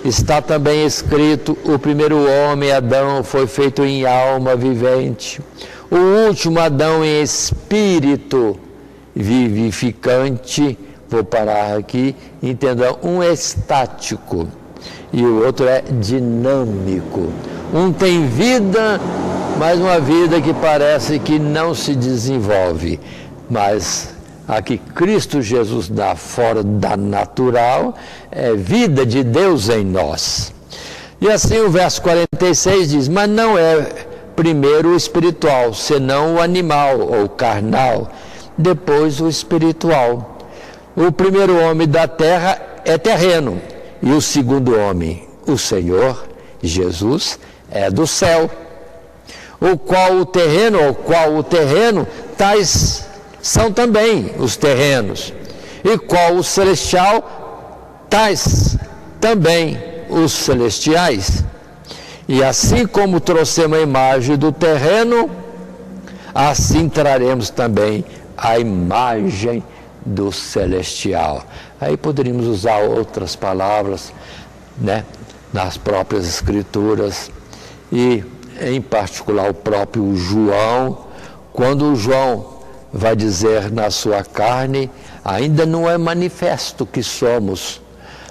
Speaker 2: está também escrito, o primeiro homem, Adão, foi feito em alma vivente, o último Adão em espírito vivificante. Vou parar aqui, entendam, um é estático e o outro é dinâmico. Um tem vida, mas uma vida que parece que não se desenvolve, mas a que Cristo Jesus dá fora da natural é vida de Deus em nós. E assim o verso 46 diz: mas não é primeiro o espiritual, senão o animal ou carnal, depois o espiritual. O primeiro homem da terra é terreno, e o segundo homem, o Senhor Jesus, é do céu. O qual o terreno, tais são também os terrenos. E qual o celestial, tais também os celestiais. E assim como trouxemos a imagem do terreno, assim traremos também a imagem do celestial. Aí poderíamos usar outras palavras, né, nas próprias escrituras, e em particular o próprio João, quando o João vai dizer na sua carne, ainda não é manifesto que somos,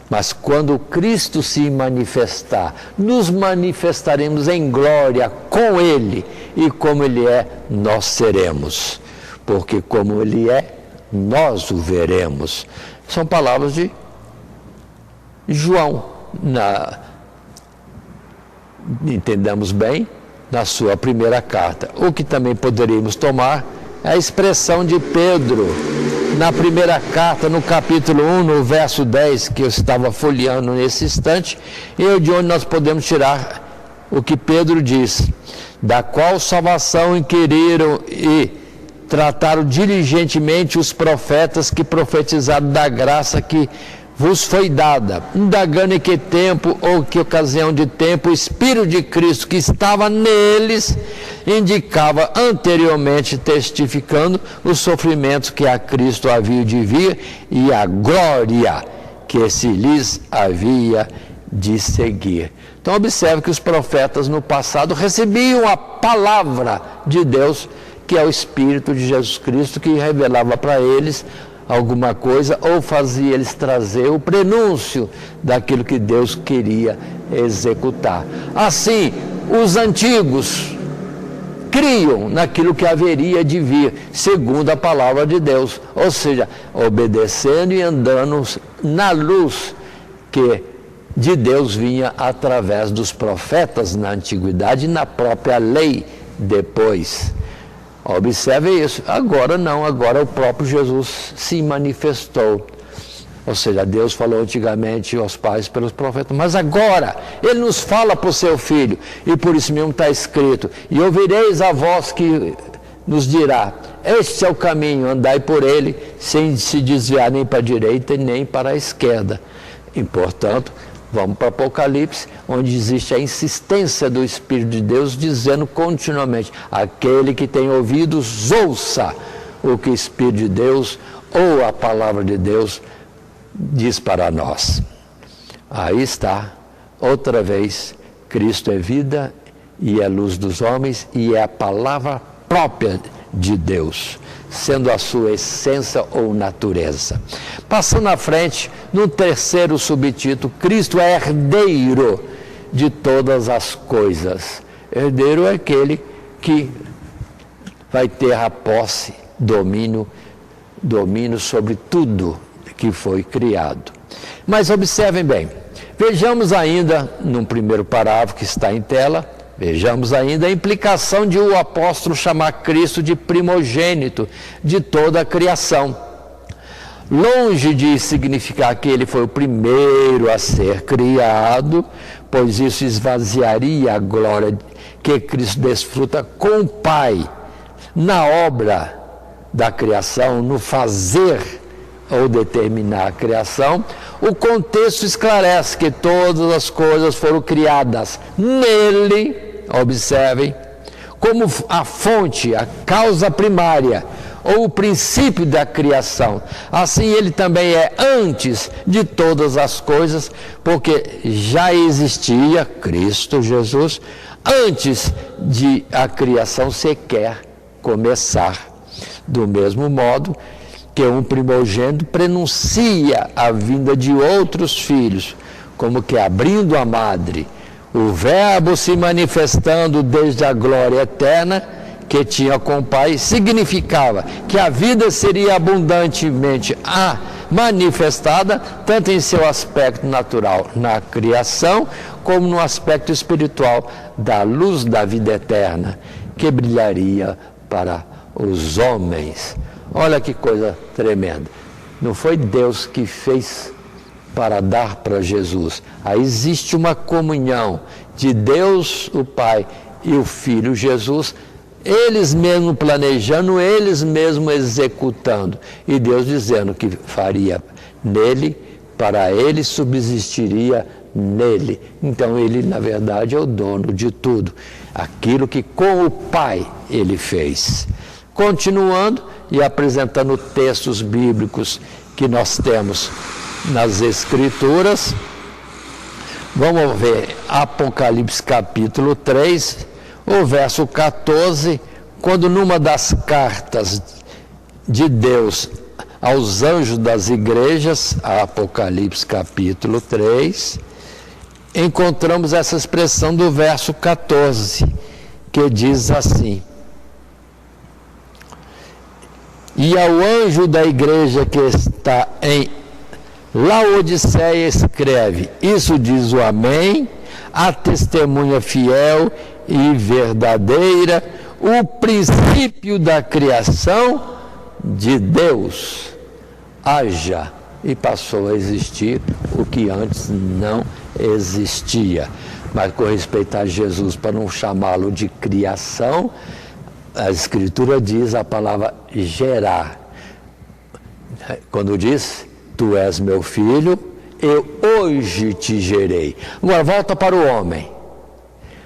Speaker 2: mas quando Cristo se manifestar, nos manifestaremos em glória com Ele, e como Ele é, nós seremos, porque como Ele é, nós o veremos. São palavras de João, entendamos bem, na sua primeira carta. O que também poderíamos tomar é a expressão de Pedro, na primeira carta, no capítulo 1, no verso 10, que eu estava folheando nesse instante, e de onde nós podemos tirar o que Pedro diz: da qual salvação inquiriram e trataram diligentemente os profetas que profetizaram da graça que vos foi dada, indagando em que tempo ou que ocasião de tempo o Espírito de Cristo que estava neles indicava anteriormente, testificando os sofrimentos que a Cristo havia de vir e a glória que se lhes havia de seguir. Então observe que os profetas no passado recebiam a palavra de Deus, que é o Espírito de Jesus Cristo, que revelava para eles alguma coisa ou fazia eles trazer o prenúncio daquilo que Deus queria executar. Assim, os antigos criam naquilo que haveria de vir, segundo a palavra de Deus, ou seja, obedecendo e andando na luz que de Deus vinha através dos profetas na antiguidade e na própria lei depois. Observe isso. Agora não, agora o próprio Jesus se manifestou. Ou seja, Deus falou antigamente aos pais pelos profetas, mas agora Ele nos fala por seu Filho, e por isso mesmo está escrito: e ouvireis a voz que nos dirá, este é o caminho, andai por ele, sem se desviar nem para a direita nem para a esquerda. E, portanto, vamos para Apocalipse, onde existe a insistência do Espírito de Deus, dizendo continuamente: aquele que tem ouvidos, ouça o que o Espírito de Deus, ou a palavra de Deus, diz para nós. Aí está, outra vez, Cristo é vida e é luz dos homens e é a palavra própria de Deus, sendo a sua essência ou natureza. Passando à frente, no terceiro subtítulo, Cristo é herdeiro de todas as coisas. Herdeiro é aquele que vai ter a posse, domínio sobre tudo que foi criado. Mas observem bem, vejamos ainda, num primeiro parágrafo que está em tela, vejamos ainda a implicação de o apóstolo chamar Cristo de primogênito de toda a criação. Longe de significar que ele foi o primeiro a ser criado, pois isso esvaziaria a glória que Cristo desfruta com o Pai na obra da criação, no fazer ou determinar a criação. O contexto esclarece que todas as coisas foram criadas nele, observem, como a fonte, a causa primária, ou o princípio da criação. Assim ele também é antes de todas as coisas, porque já existia Cristo Jesus antes de a criação sequer começar. Do mesmo modo que um primogênito prenuncia a vinda de outros filhos, como que abrindo a madre, o Verbo se manifestando desde a glória eterna que tinha com o Pai, significava que a vida seria abundantemente manifestada, tanto em seu aspecto natural na criação, como no aspecto espiritual da luz da vida eterna, que brilharia para os homens. Olha que coisa tremenda. Não foi Deus que fez para dar para Jesus. Aí existe uma comunhão de Deus, o Pai, e o Filho Jesus, eles mesmos planejando, eles mesmos executando. E Deus dizendo que faria nele, para ele subsistiria nele. Então ele, na verdade, é o dono de tudo. Aquilo que com o Pai ele fez. Continuando e apresentando textos bíblicos que nós temos nas Escrituras, vamos ver Apocalipse capítulo 3, o verso 14, quando numa das cartas de Deus aos anjos das igrejas, Apocalipse capítulo 3, encontramos essa expressão do verso 14, que diz assim: e ao anjo da igreja que está em Laodiceia escreve: isso diz o Amém, a testemunha fiel e verdadeira, o princípio da criação de Deus. Haja, e passou a existir o que antes não existia. Mas com respeito a Jesus, para não chamá-lo de criação, a Escritura diz a palavra gerar. Quando diz, tu és meu filho, eu hoje te gerei. Agora volta para o homem.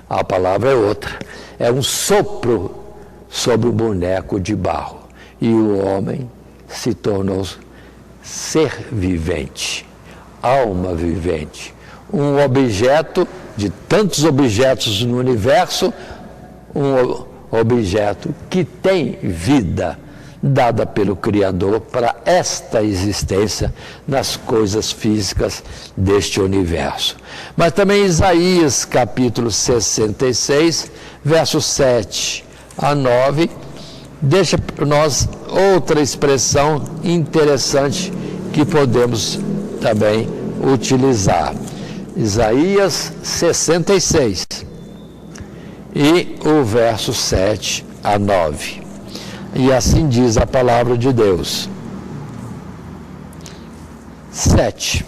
Speaker 2: A palavra é outra. É um sopro sobre o boneco de barro. E o homem se tornou ser vivente, alma vivente. Um objeto, de tantos objetos no universo, um objeto que tem vida, dada pelo Criador para esta existência nas coisas físicas deste universo. Mas também Isaías capítulo 66, versos 7 a 9, deixa para nós outra expressão interessante que podemos também utilizar. Isaías 66 e o verso 7 a 9. E assim diz a palavra de Deus. 7.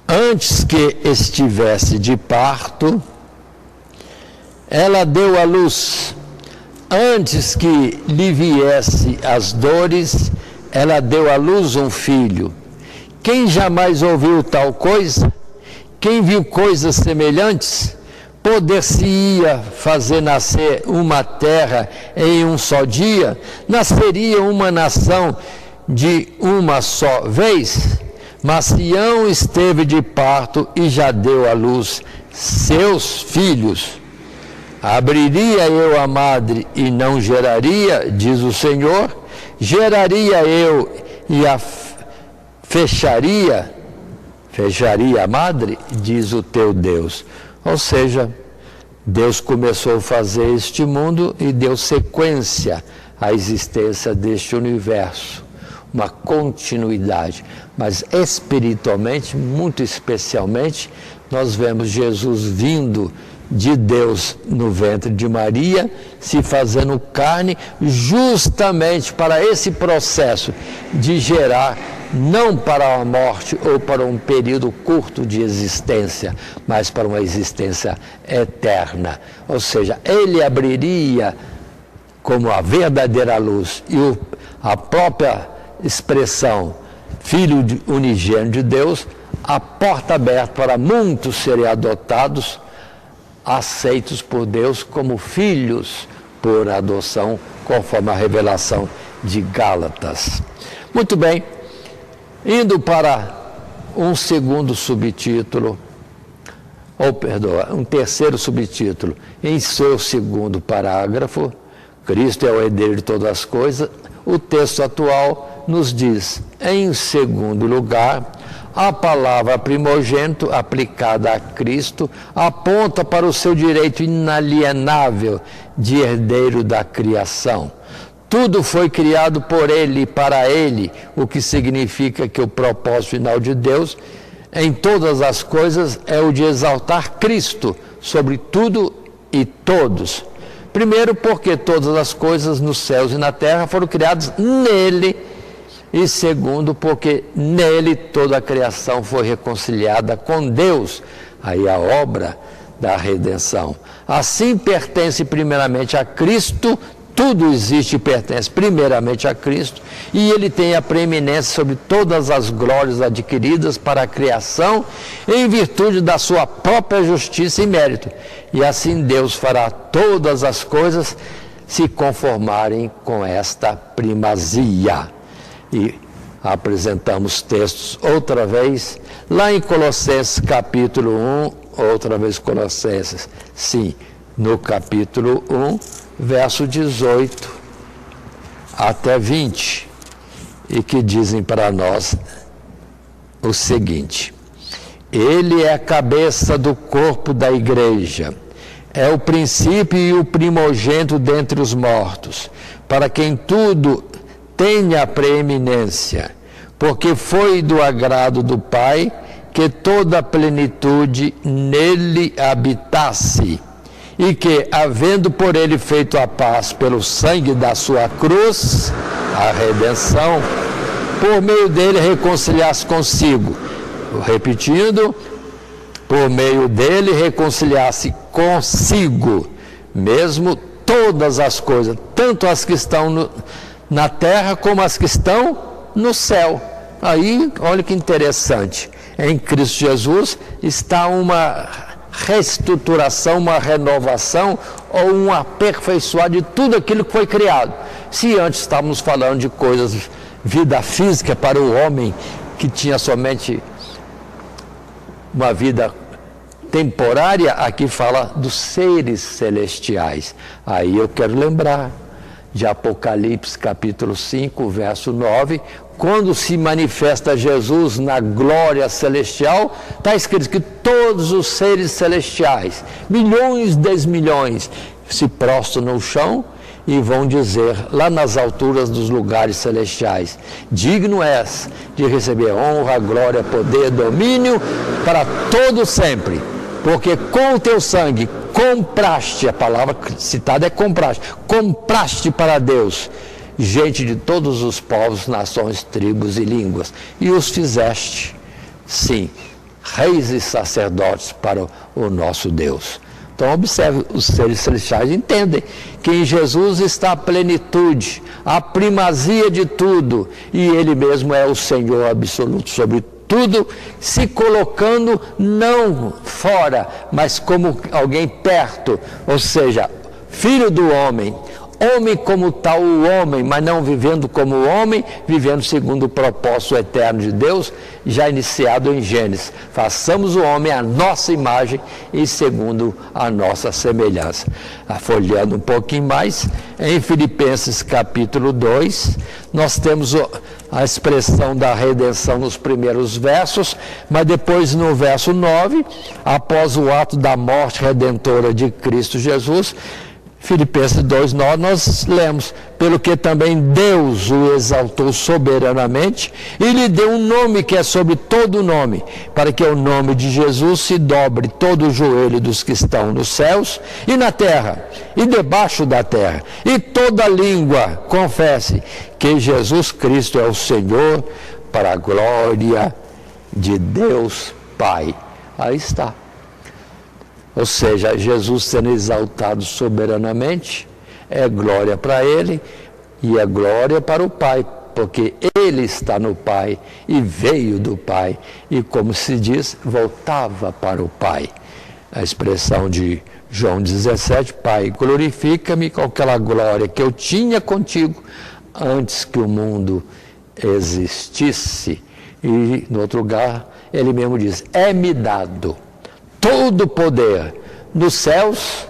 Speaker 2: Antes que estivesse de parto, ela deu à luz. Antes que lhe viesse as dores, ela deu à luz um filho. Quem jamais ouviu tal coisa? Quem viu coisas semelhantes? Poder-se-ia fazer nascer uma terra em um só dia? Nasceria uma nação de uma só vez? Mas Sião esteve de parto e já deu à luz seus filhos. Abriria eu a madre e não geraria, diz o Senhor? Geraria eu e a fecharia a madre, diz o teu Deus. Ou seja, Deus começou a fazer este mundo e deu sequência à existência deste universo, uma continuidade. Mas espiritualmente, muito especialmente, nós vemos Jesus vindo de Deus no ventre de Maria, se fazendo carne, justamente para esse processo de gerar, não para a morte ou para um período curto de existência, mas para uma existência eterna. Ou seja, ele abriria como a verdadeira luz e a própria expressão Filho unigênito de Deus, a porta aberta para muitos serem adotados, aceitos por Deus como filhos por adoção, conforme a revelação de Gálatas. Muito bem, indo para um segundo subtítulo, um terceiro subtítulo, em seu segundo parágrafo, Cristo é o herdeiro de todas as coisas, o texto atual nos diz, em segundo lugar, a palavra primogênito aplicada a Cristo aponta para o seu direito inalienável de herdeiro da criação. Tudo foi criado por Ele e para Ele, o que significa que o propósito final de Deus em todas as coisas é o de exaltar Cristo sobre tudo e todos. Primeiro, porque todas as coisas nos céus e na terra foram criadas nele. E segundo, porque nele toda a criação foi reconciliada com Deus. Aí a obra da redenção. Assim pertence primeiramente a Cristo, tudo existe e pertence primeiramente a Cristo, e ele tem a preeminência sobre todas as glórias adquiridas para a criação, em virtude da sua própria justiça e mérito. E assim Deus fará todas as coisas se conformarem com esta primazia. E apresentamos textos outra vez, lá em Colossenses capítulo 1, outra vez Colossenses, sim, no capítulo 1, verso 18 até 20, e que dizem para nós o seguinte: Ele é a cabeça do corpo da igreja, é o princípio e o primogênito dentre os mortos, para quem tudo tenha preeminência, porque foi do agrado do Pai que toda a plenitude nele habitasse, e que, havendo por ele feito a paz pelo sangue da sua cruz, a redenção, por meio dele reconciliasse consigo. Repetindo, por meio dele reconciliasse consigo, mesmo todas as coisas, tanto as que estão na terra como as que estão no céu. Aí, olha que interessante, em Cristo Jesus está uma reestruturação, uma renovação ou um aperfeiçoar de tudo aquilo que foi criado. Se antes estávamos falando de coisas, vida física para o homem que tinha somente uma vida temporária, aqui fala dos seres celestiais. Aí eu quero lembrar de Apocalipse capítulo 5, verso 9, quando se manifesta Jesus na glória celestial, está escrito que todos os seres celestiais, milhões de milhões, se prostram no chão e vão dizer lá nas alturas dos lugares celestiais: digno és de receber honra, glória, poder, domínio para todo sempre, porque com o teu sangue compraste, a palavra citada é compraste para Deus gente de todos os povos, nações, tribos e línguas, e os fizeste, sim, reis e sacerdotes para o nosso Deus. Então observe, os seres celestiais entendem que em Jesus está a plenitude, a primazia de tudo, e Ele mesmo é o Senhor absoluto sobre tudo, se colocando não fora, mas como alguém perto, ou seja, filho do homem, homem como tal o homem, mas não vivendo como homem, vivendo segundo o propósito eterno de Deus, já iniciado em Gênesis. Façamos o homem à nossa imagem e segundo a nossa semelhança. Folheando um pouquinho mais, em Filipenses capítulo 2, nós temos a expressão da redenção nos primeiros versos, mas depois no verso 9, após o ato da morte redentora de Cristo Jesus, Filipenses 2,9, nós lemos: pelo que também Deus o exaltou soberanamente e lhe deu um nome que é sobre todo nome, para que o nome de Jesus se dobre todo o joelho dos que estão nos céus e na terra e debaixo da terra, e toda língua confesse que Jesus Cristo é o Senhor, para a glória de Deus Pai. Aí está. Ou seja, Jesus sendo exaltado soberanamente, é glória para Ele e é glória para o Pai, porque Ele está no Pai e veio do Pai e, como se diz, voltava para o Pai. A expressão de João 17, Pai, glorifica-me com aquela glória que eu tinha contigo antes que o mundo existisse. E, no outro lugar, Ele mesmo diz, é-me dado todo o poder nos céus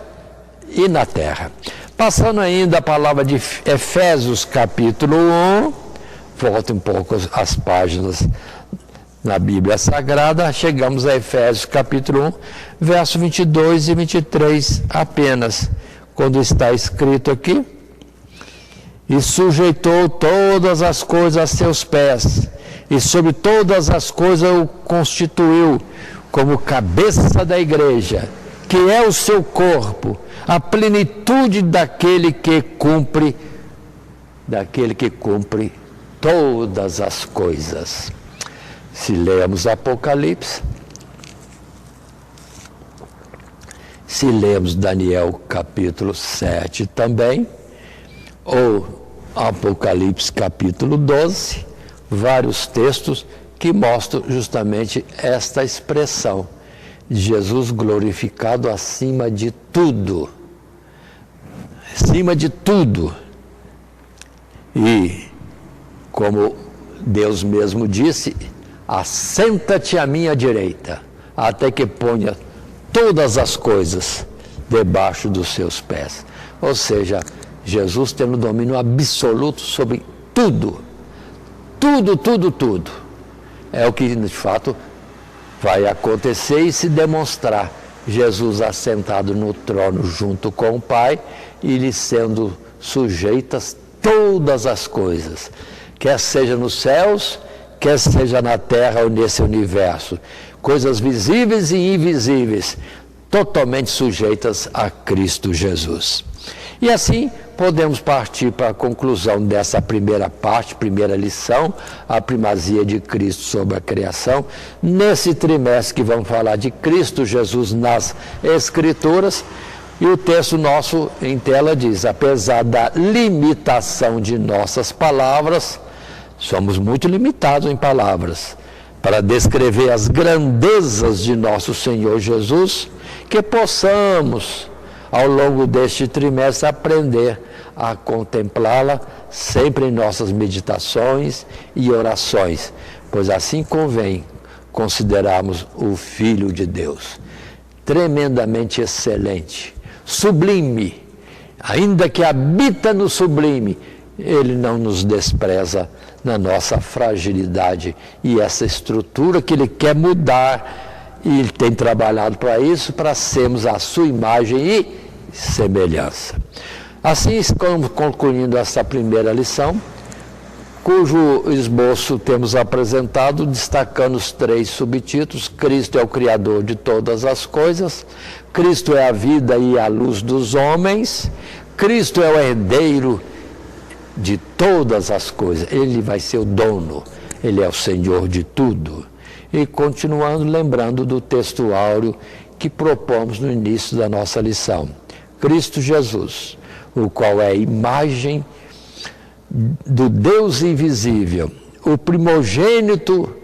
Speaker 2: e na terra. Passando ainda a palavra de Efésios capítulo 1, volta um pouco as páginas na Bíblia Sagrada, chegamos a Efésios capítulo 1, verso 22 e 23 apenas, quando está escrito aqui: e sujeitou todas as coisas a seus pés, e sobre todas as coisas o constituiu como cabeça da igreja, que é o seu corpo, a plenitude daquele que cumpre todas as coisas. Se lemos Apocalipse, se lemos Daniel capítulo 7 também, ou Apocalipse capítulo 12, vários textos que mostram justamente esta expressão, Jesus glorificado acima de tudo. Acima de tudo. E, como Deus mesmo disse, assenta-te à minha direita, até que ponha todas as coisas debaixo dos seus pés. Ou seja, Jesus tendo domínio absoluto sobre tudo. Tudo. É o que de fato vai acontecer e se demonstrar. Jesus assentado no trono junto com o Pai e lhe sendo sujeitas todas as coisas, quer seja nos céus, quer seja na terra ou nesse universo, coisas visíveis e invisíveis, totalmente sujeitas a Cristo Jesus. E assim podemos partir para a conclusão dessa primeira parte, primeira lição, a primazia de Cristo sobre a criação. Nesse trimestre que vamos falar de Cristo Jesus nas Escrituras, e o texto nosso em tela diz: apesar da limitação de nossas palavras, somos muito limitados em palavras, para descrever as grandezas de nosso Senhor Jesus, que possamos, ao longo deste trimestre, aprender a contemplá-la sempre em nossas meditações e orações, pois assim convém considerarmos o Filho de Deus, tremendamente excelente, sublime, ainda que habita no sublime, Ele não nos despreza na nossa fragilidade e essa estrutura que Ele quer mudar, e Ele tem trabalhado para isso, para sermos a sua imagem e semelhança. Assim, estamos concluindo essa primeira lição, cujo esboço temos apresentado, destacando os 3 subtítulos: Cristo é o Criador de todas as coisas, Cristo é a vida e a luz dos homens, Cristo é o herdeiro de todas as coisas, Ele vai ser o dono, Ele é o Senhor de tudo. E continuando, lembrando do texto áureo que propomos no início da nossa lição: Cristo Jesus, o qual é a imagem do Deus invisível, o primogênito,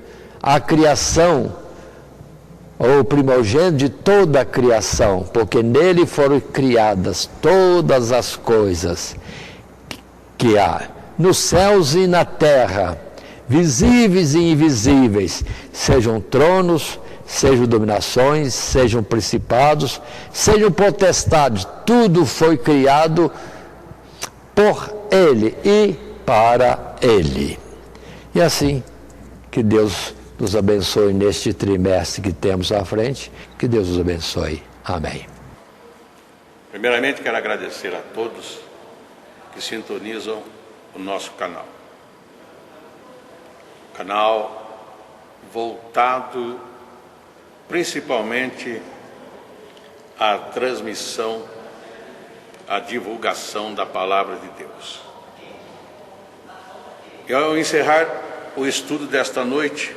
Speaker 2: a criação, ou o primogênito de toda a criação, porque nele foram criadas todas as coisas que há nos céus e na terra, visíveis e invisíveis, sejam tronos, sejam dominações, sejam principados, sejam potestades, tudo foi criado por Ele e para Ele. E assim, que Deus nos abençoe neste trimestre que temos à frente, que Deus nos abençoe. Amém.
Speaker 1: Primeiramente, quero agradecer a todos que sintonizam o nosso canal. Canal voltado principalmente à transmissão, à divulgação da Palavra de Deus. E ao encerrar o estudo desta noite,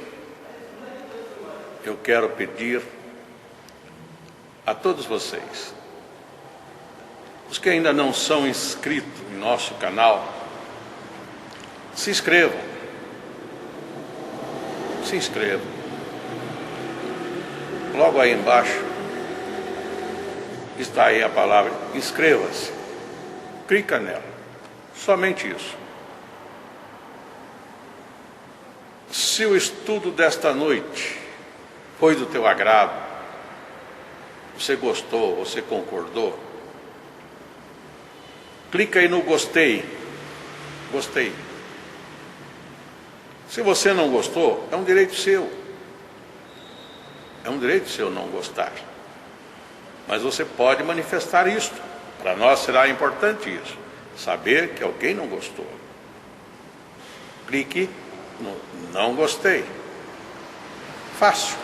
Speaker 1: eu quero pedir a todos vocês, os que ainda não são inscritos em nosso canal, se inscrevam. Se inscrevam. Logo aí embaixo está aí a palavra inscreva-se. Clica nela. Somente isso. Se o estudo desta noite foi do teu agrado, você gostou, você concordou, clica aí no gostei. Gostei. Se você não gostou, é um direito seu. É um direito seu não gostar. Mas você pode manifestar isto. Para nós será importante isso. Saber que alguém não gostou. Clique no não gostei. Fácil.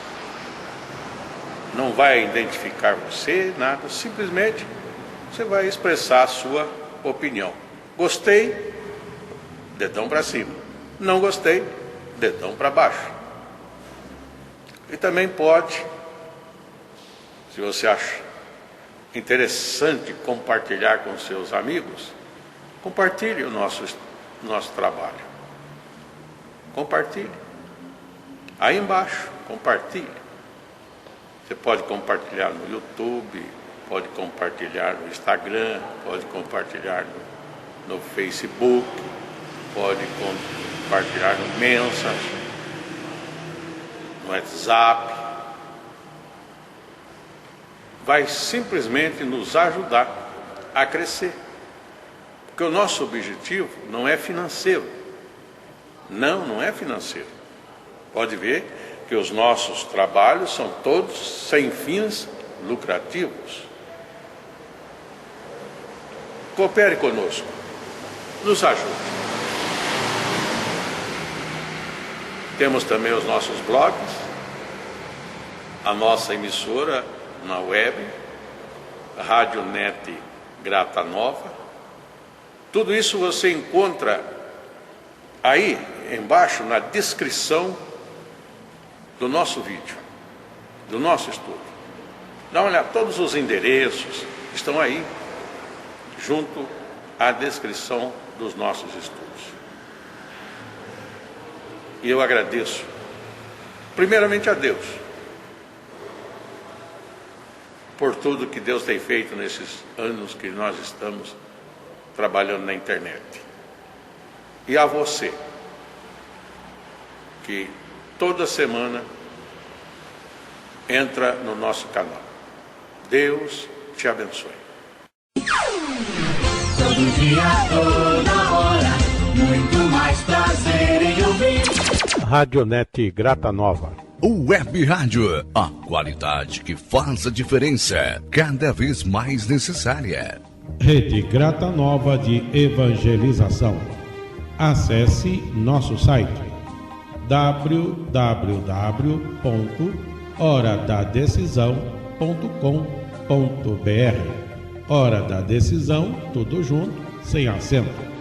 Speaker 1: Não vai identificar você, nada. Simplesmente você vai expressar a sua opinião. Gostei, dedão para cima. Não gostei, dedão para baixo. E também pode, se você acha interessante compartilhar com seus amigos, compartilhe o nosso trabalho. Compartilhe. Aí embaixo, compartilhe. Você pode compartilhar no YouTube, pode compartilhar no Instagram, pode compartilhar no Facebook, pode compartilhar no Messenger, no WhatsApp. Vai simplesmente nos ajudar a crescer. Porque o nosso objetivo não é financeiro. Não é financeiro. Pode ver que os nossos trabalhos são todos sem fins lucrativos. Coopere conosco. Nos ajude. Temos também os nossos blogs, a nossa emissora na web, Rádio Net Grata Nova. Tudo isso você encontra aí embaixo na descrição do nosso vídeo, do nosso estudo. Dá uma olhada, todos os endereços estão aí, junto à descrição dos nossos estudos. E eu agradeço, primeiramente a Deus, por tudo que Deus tem feito nesses anos que nós estamos trabalhando na internet. E a você, que toda semana entra no nosso canal. Deus te abençoe.
Speaker 3: Todo dia, toda hora, muito mais prazer em ouvir.
Speaker 1: Radionet Grata Nova.
Speaker 4: Web Rádio, a qualidade que faz a diferença, cada vez mais necessária.
Speaker 5: Rede Grata Nova de Evangelização. Acesse nosso site www.horadadecisão.com.br. Hora da Decisão, tudo junto, sem acento.